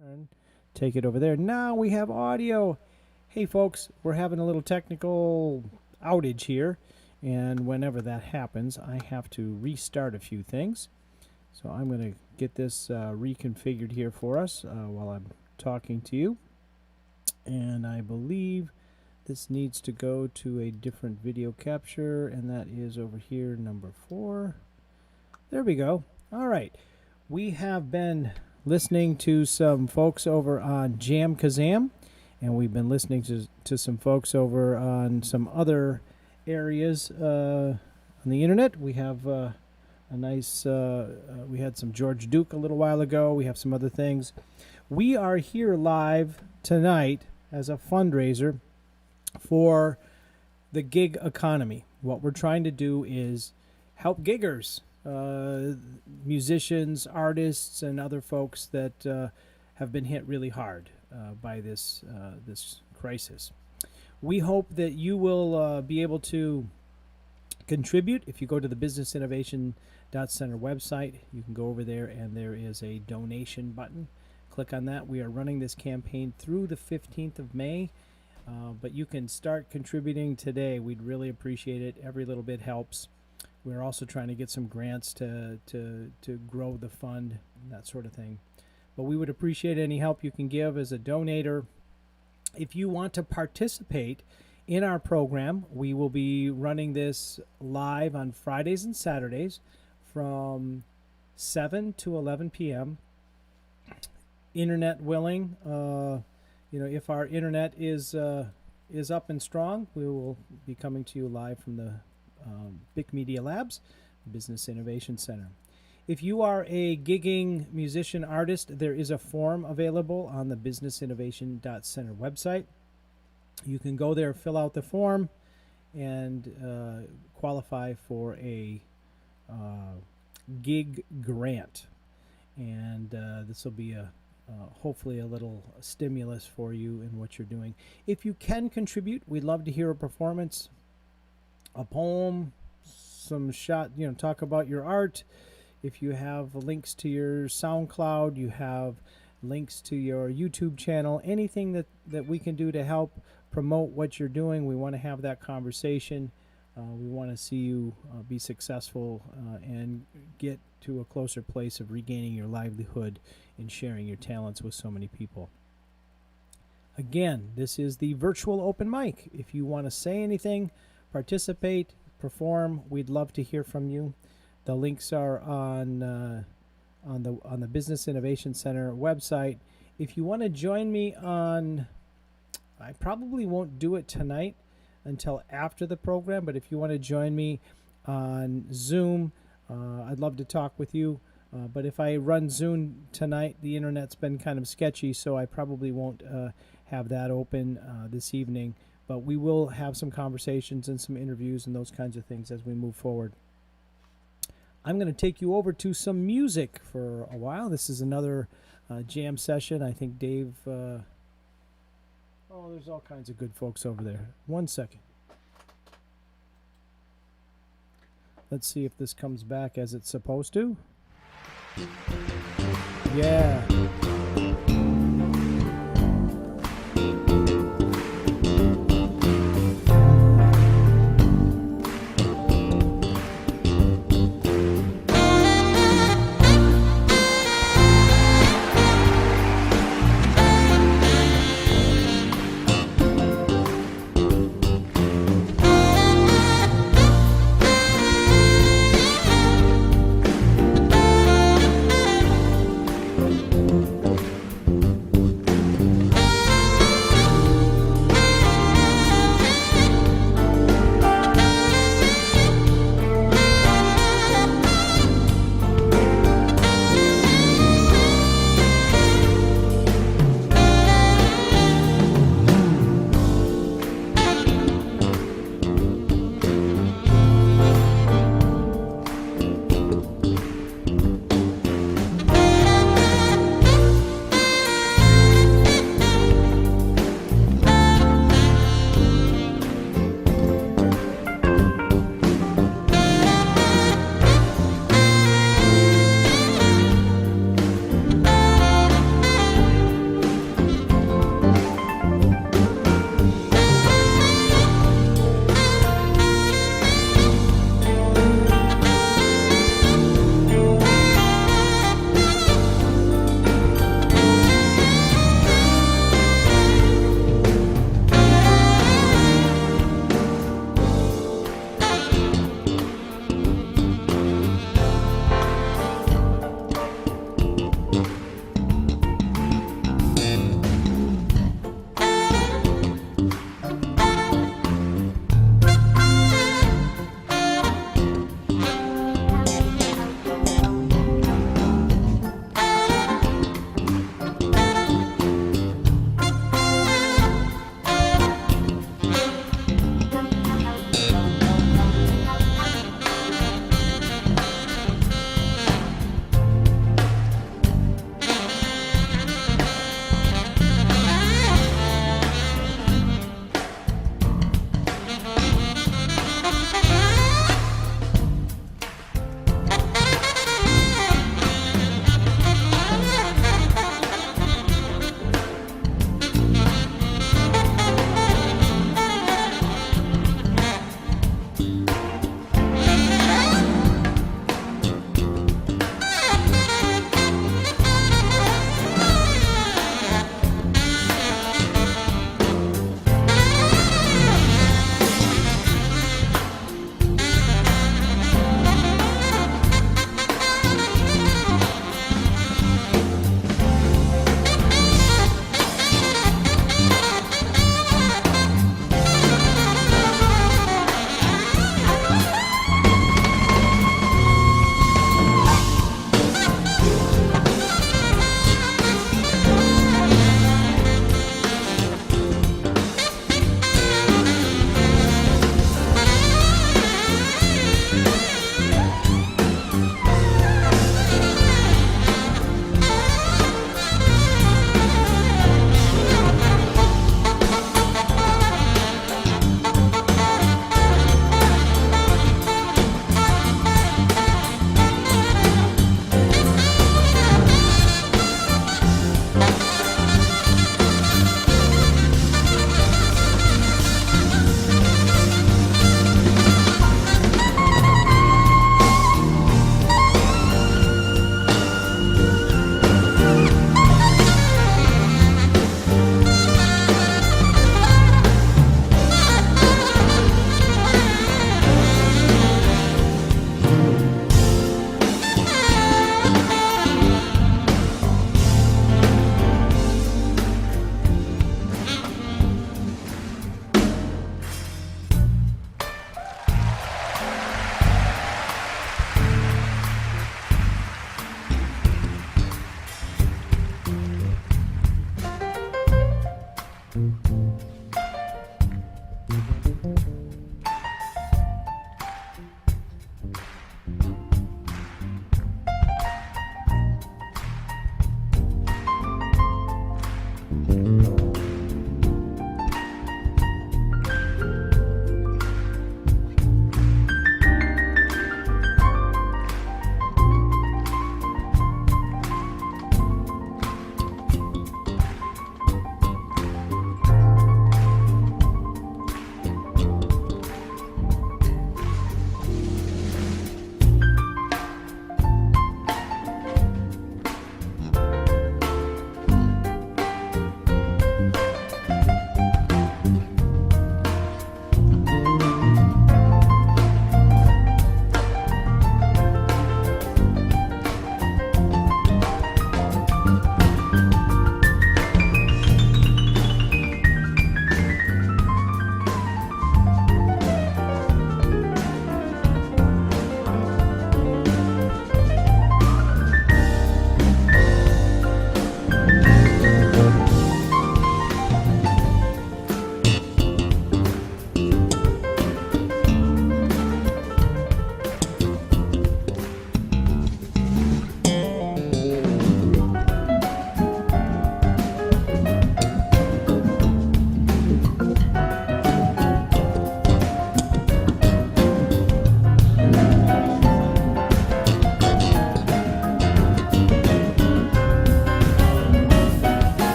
And take it over there. Now we have audio. Hey folks, we're having a little technical outage here, and whenever that happens I have to restart a few things. So I'm going to get this reconfigured here for us while I'm talking to you, and I believe this needs to go to a different video capture, and that is over here, number 4. There we go. All right, we have been listening to some folks over on Jam Kazam, and we've been listening to some folks over on some other areas on the internet. We have a nice, we had some George Duke a little while ago. We have some other things. We are here live tonight as a fundraiser for the gig economy. What we're trying to do is help giggers, musicians, artists, and other folks that have been hit really hard by this crisis. We hope that you will be able to contribute. If you go to the Business Innovation Center website, you can go over there and there is a donation button. Click on that. We are running this campaign through the 15th of May, but you can start contributing today. We'd really appreciate it. Every little bit helps. We're also trying to get some grants to grow the fund, that sort of thing. But we would appreciate any help you can give as a donator. If you want to participate in our program, we will be running this live on Fridays and Saturdays from 7 to 11 p.m. Internet willing. If our internet is is up and strong. We will be coming to you live from the BIC Media Labs, Business Innovation Center. If you are a gigging musician artist, there is a form available on the businessinnovation.center website. You can go there, fill out the form, and qualify for a gig grant. And this will be hopefully a little stimulus for you in what you're doing. If you can contribute, we'd love to hear a performance, a poem, some shot, talk about your art. If you have links to your SoundCloud, you have links to your YouTube channel, anything that we can do to help promote what you're doing, we want to have that conversation. We want to see you be successful and get to a closer place of regaining your livelihood and sharing your talents with so many people. Again, this is the virtual open mic. If you want to say anything, participate, perform, we'd love to hear from you. The links are on the Business Innovation Center website. If you want to join me I probably won't do it tonight until after the program, but if you want to join me on Zoom, I'd love to talk with you. But if I run Zoom tonight, the internet's been kind of sketchy, so I probably won't have that open this evening. But we will have some conversations and some interviews and those kinds of things as we move forward. I'm going to take you over to some music for a while. This is another jam session. I think Dave... Oh, there's all kinds of good folks over there. 1 second. Let's see if this comes back as it's supposed to. Yeah.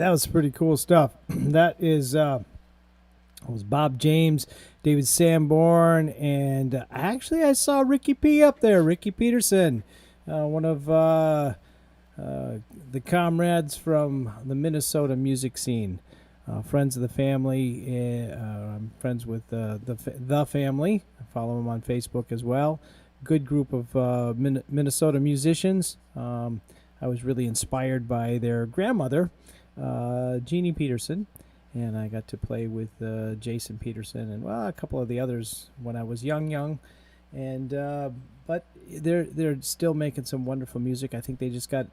That was pretty cool stuff. That is was Bob James, David Sanborn, and actually I saw Ricky P up there, Ricky Peterson, one of the comrades from the Minnesota music scene. Friends of the family. I'm friends with the family. I follow them on Facebook as well. Good group of Minnesota musicians. I was really inspired by their grandmother, Jeannie Peterson, and I got to play with Jason Peterson and a couple of the others when I was young. And but they're still making some wonderful music. I think they just got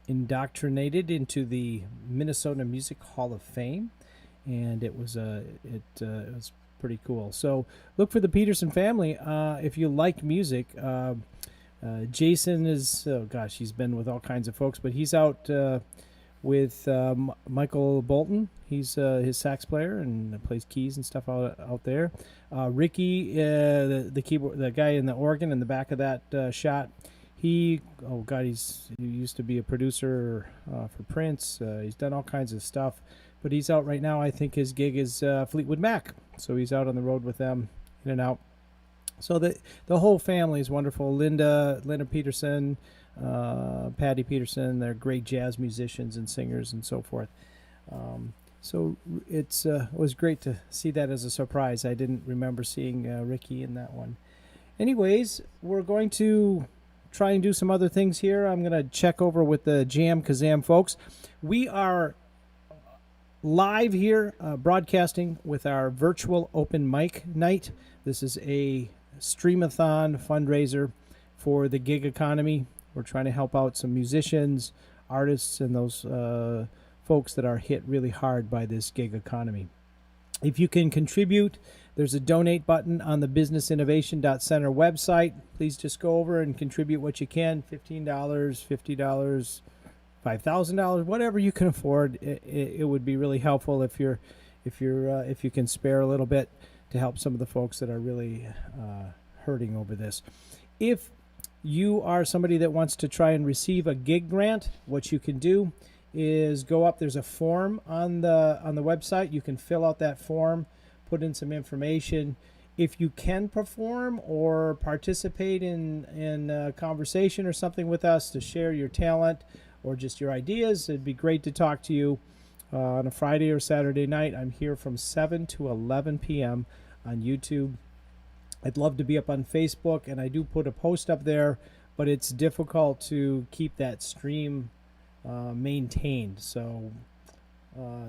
indoctrinated into the Minnesota Music Hall of Fame, and it was pretty cool. So look for the Peterson family if you like music. Jason is he's been with all kinds of folks, but he's out with Michael Bolton. He's his sax player and plays keys and stuff out there. Ricky, the keyboard, the guy in the organ in the back of that shot. He used to be a producer for Prince. He's done all kinds of stuff, but he's out right now. I think his gig is Fleetwood Mac, so he's out on the road with them, in and out. So the whole family is wonderful. Linda Peterson, Patty Peterson, they're great jazz musicians and singers and so forth. So it was great to see that as a surprise. I didn't remember seeing Ricky in that one. Anyways, we're going to try and do some other things here. I'm going to check over with the Jam Kazam folks. We are live here broadcasting with our virtual open mic night. This is a Streamathon fundraiser for the gig economy. We're trying to help out some musicians, artists, and those folks that are hit really hard by this gig economy. If you can contribute, there's a donate button on the businessinnovation.center website. Please just go over and contribute what you can, $15, $50, $5,000, whatever you can afford. It would be really helpful if you can spare a little bit to help some of the folks that are really hurting over this. If you are somebody that wants to try and receive a gig grant, what you can do is go up. There's a form on the website. You can fill out that form, put in some information. If you can perform or participate in a conversation or something with us to share your talent or just your ideas, it'd be great to talk to you on a Friday or Saturday night. I'm here from 7 to 11 p.m. on YouTube. I'd love to be up on Facebook, and I do put a post up there, but it's difficult to keep that stream maintained. So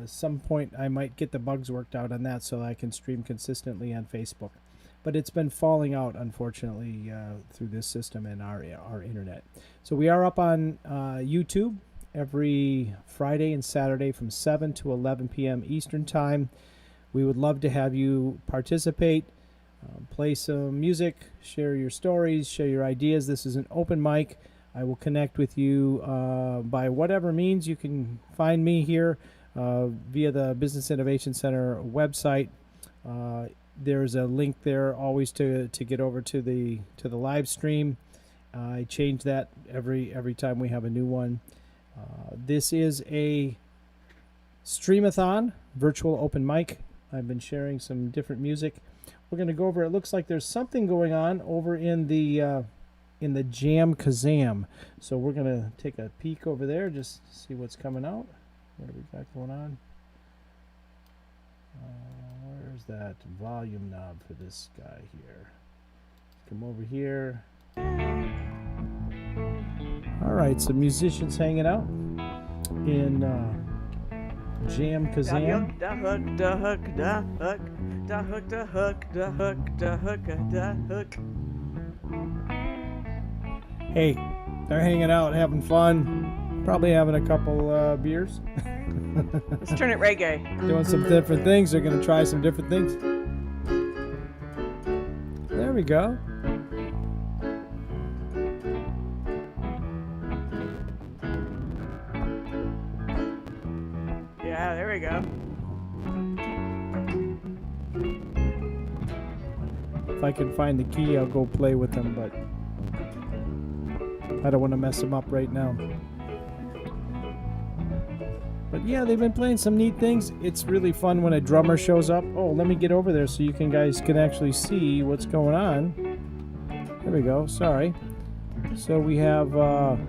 some point I might get the bugs worked out on that so I can stream consistently on Facebook. But it's been falling out, unfortunately, through this system and our internet. So we are up on YouTube every Friday and Saturday from 7 to 11 p.m. Eastern Time. We would love to have you participate, play some music, share your stories, share your ideas. This is an open mic. I will connect with you by whatever means. You can find me here via the Business Innovation Center website. There's a link there always to get over to the live stream. I change that every time we have a new one. This is a Streamathon virtual open mic. I've been sharing some different music. We're going to go over. It looks like there's something going on over in the Jam Kazam. So we're going to take a peek over there, just see what's coming out. What do we got going on? Where's that volume knob for this guy here? Come over here. All right, some musicians hanging out in Jam Kazam. Da hook, da hook, da hook, da hook, da hook, da hook, da hook, da hook. Hey, they're hanging out, having fun, probably having a couple beers. Let's turn it reggae. Doing some different things. They're going to try some different things. There we go. Yeah, there we go. If I can find the key, I'll go play with them, but I don't want to mess them up right now. But yeah, they've been playing some neat things. It's really fun when a drummer shows up. Oh, let me get over there so you guys can actually see what's going on. There we go. Sorry. So we have All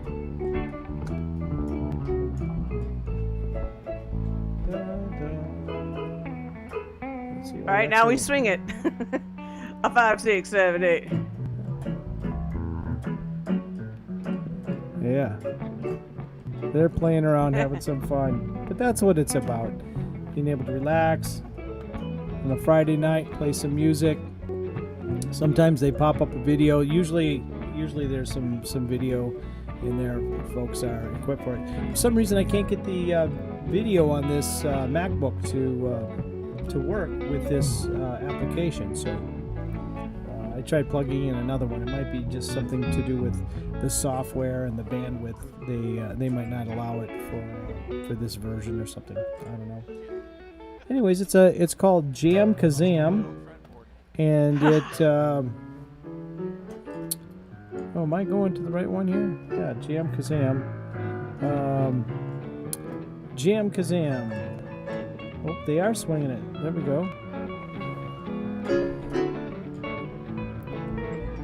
right, now we swing it. A 5, 6, 7, 8. Yeah. They're playing around, having some fun. But that's what it's about. Being able to relax on a Friday night, play some music. Sometimes they pop up a video. Usually there's some video in there if folks are equipped for it. For some reason, I can't get the video on this MacBook to work with this application. So I tried plugging in another one. It might be just something to do with the software and the bandwidth. They might not allow it for this version or something. I don't know. Anyways, it's called Jam Kazam, and it. Oh, am I going to the right one here? Yeah, Jam Kazam. Jam Kazam. Oh, they are swinging it. There we go.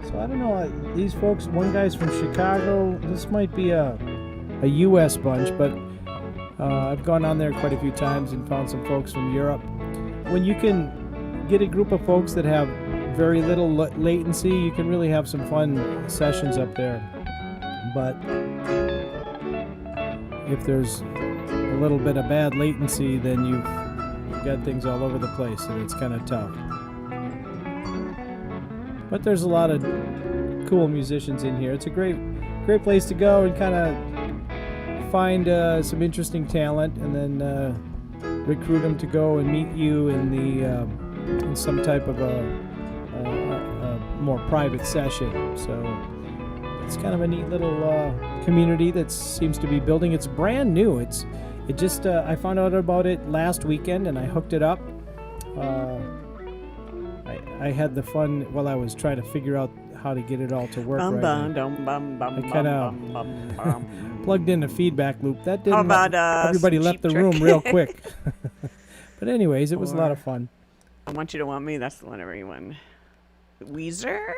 So I don't know. These folks, one guy's from Chicago. This might be a U.S. bunch, but I've gone on there quite a few times and found some folks from Europe. When you can get a group of folks that have very little latency, you can really have some fun sessions up there. But if there's a little bit of bad latency, then you've got things all over the place, and it's kind of tough. But there's a lot of cool musicians in here. It's a great place to go and kind of find some interesting talent, and then recruit them to go and meet you in some type of a more private session. So it's kind of a neat little community that seems to be building. It's brand new. I found out about it last weekend, and I hooked it up. I had the fun while I was trying to figure out how to get it all to work right. I kind of plugged in a feedback loop. That didn't. Everybody left the room real quick. But anyways, it was a lot of fun. I Want You to Want Me. That's the one everyone. Weezer.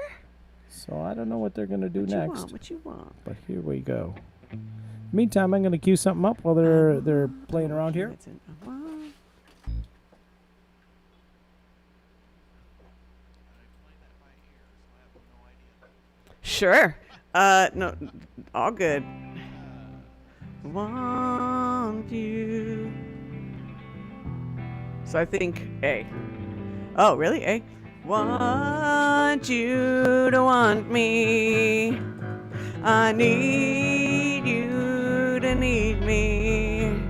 So I don't know what they're gonna do next. What you want? But here we go. Meantime, I'm gonna cue something up while they're playing around here. Sure. No, all good. Want you. So I think A. Oh, really? A? Want you to want me. I need you to need me.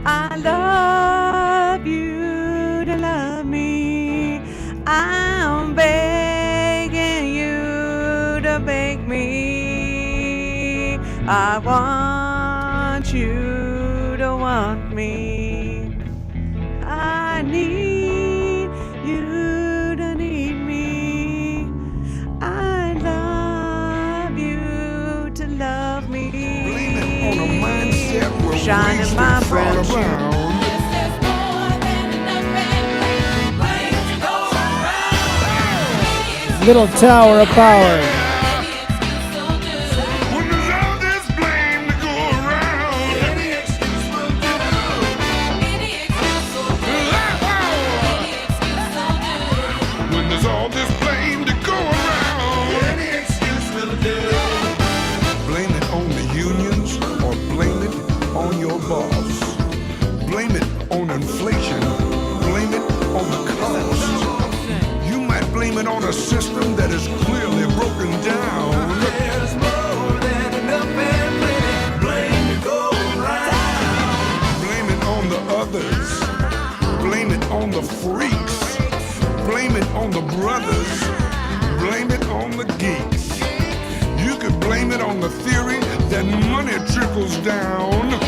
I love you to love me. I'm begging you to beg me. I want you to want me. I need you to need me. I love you to love me. Shine in my brown shoes. Little Tower of Power. On a system that is clearly broken down. There's more than enough and plenty. Blame it go round. Blame it on the others. Blame it on the freaks. Blame it on the brothers. Blame it on the geeks. You could blame it on the theory that money trickles down.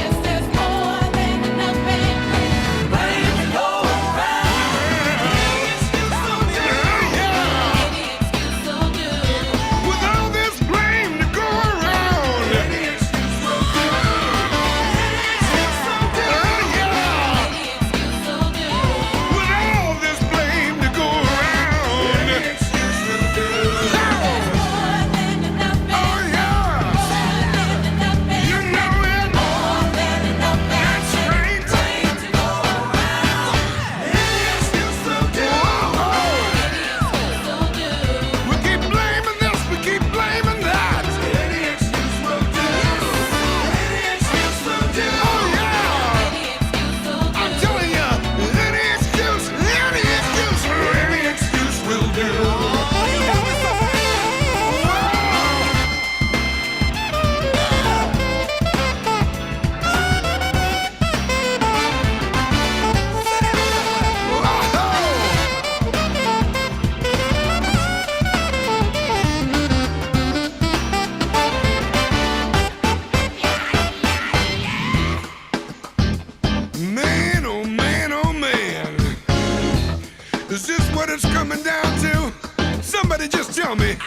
Is this what it's coming down to? Somebody just tell me.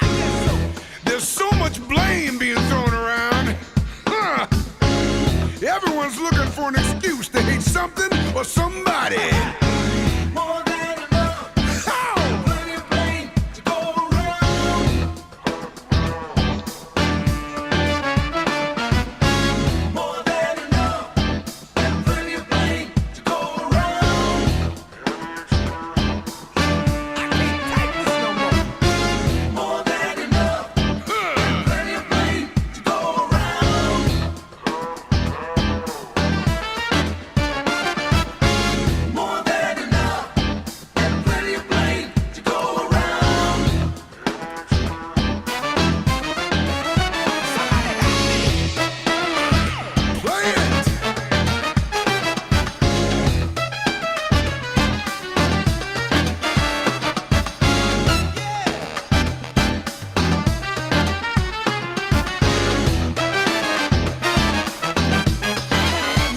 There's so much blame being thrown around. Huh. Everyone's looking for an excuse to hate something or somebody. More than enough. Oh. Plenty of blame to go around. More than enough. And plenty of blame to go around. I can't take this no more. More than enough. And plenty of blame to go around. More than enough, and plenty of blame to go around. Play it.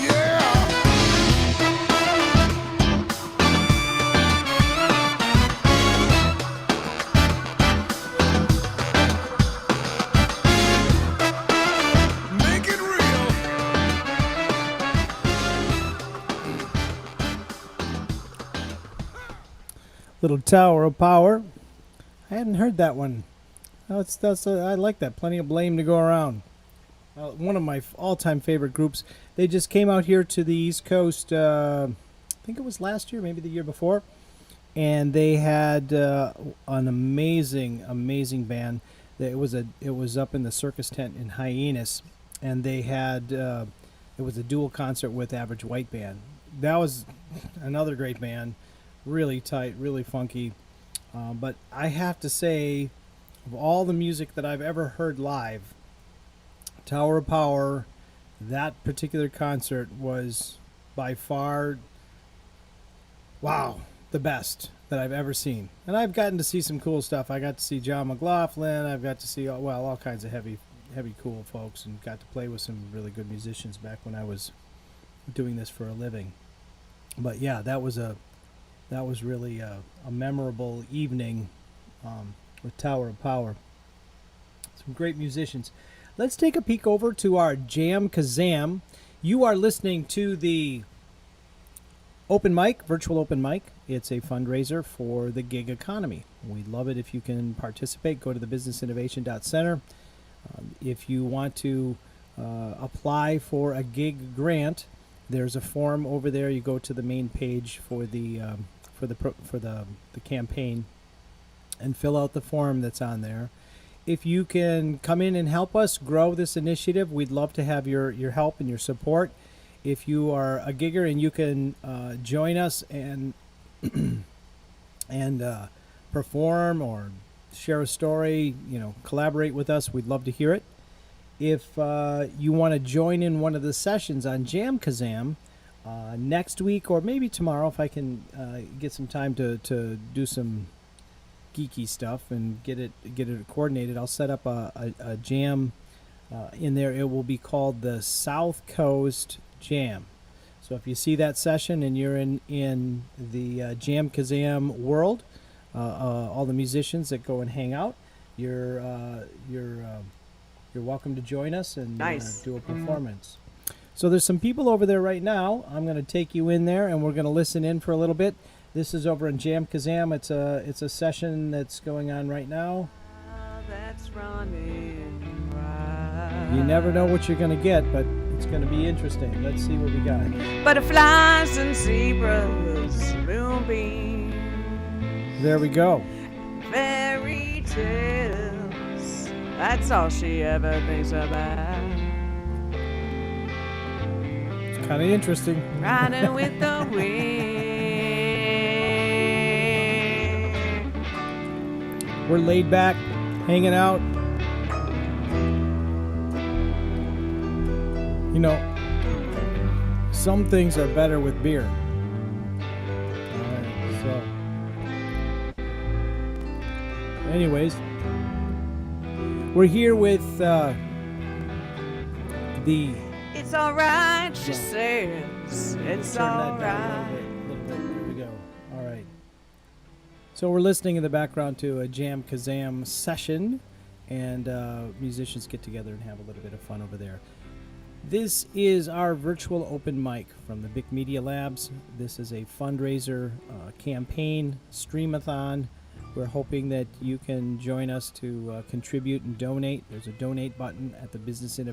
Yeah. Make it real. Little Tower of Power. I hadn't heard that one. I like that. Plenty of blame to go around. One of my all-time favorite groups. They just came out here to the East Coast. I think it was last year, maybe the year before, and they had an amazing band. It was up in the circus tent in Hyannis, and they had it was a dual concert with Average White Band. That was another great band, really tight, really funky. But I have to say, of all the music that I've ever heard live, Tower of Power, that particular concert was by far, wow, the best that I've ever seen. And I've gotten to see some cool stuff. I got to see John McLaughlin. I've got to see, all kinds of heavy, cool folks, and got to play with some really good musicians back when I was doing this for a living. But yeah, that was really a memorable evening with Tower of Power. Some great musicians. Let's take a peek over to our Jam Kazam. You are listening to the open mic, virtual open mic. It's a fundraiser for the gig economy. We'd love it if you can participate. Go to the businessinnovation.center. If you want to apply for a gig grant, there's a form over there. You go to the main page for the campaign and fill out the form that's on there. If you can come in and help us grow this initiative, we'd love to have your help and your support. If you are a gigger and you can join us and perform or share a story, collaborate with us, we'd love to hear it. If you want to join in one of the sessions on Jam Kazam next week or maybe tomorrow, if I can get some time to do some geeky stuff and get it coordinated, I'll set up a jam in there. It will be called the South Coast Jam. So if you see that session and you're in the Jam Kazam world, all the musicians that go and hang out, you're welcome to join us and do a performance. So there's some people over there right now. I'm going to take you in there and we're going to listen in for a little bit. This is over in Jam Kazam. It's a session that's going on right now. That's running right. You never know what you're going to get, but it's going to be interesting. Let's see what we got. Butterflies and zebras, moonbeams. There we go. Fairy tales. That's all she ever thinks about. It's kind of interesting. Riding with the wind. We're laid back, hanging out. Some things are better with beer. All right, so. Anyways, we're here with the. It's alright, she says. It's Turn that down alright. a little bit. Here we go. All right. So we're listening in the background to a Jam Kazam session, and musicians get together and have a little bit of fun over there. This is our virtual open mic from the BIC Media Labs. This is a fundraiser campaign, Streamathon. We're hoping that you can join us to contribute and donate. There's a donate button at the Business Innovation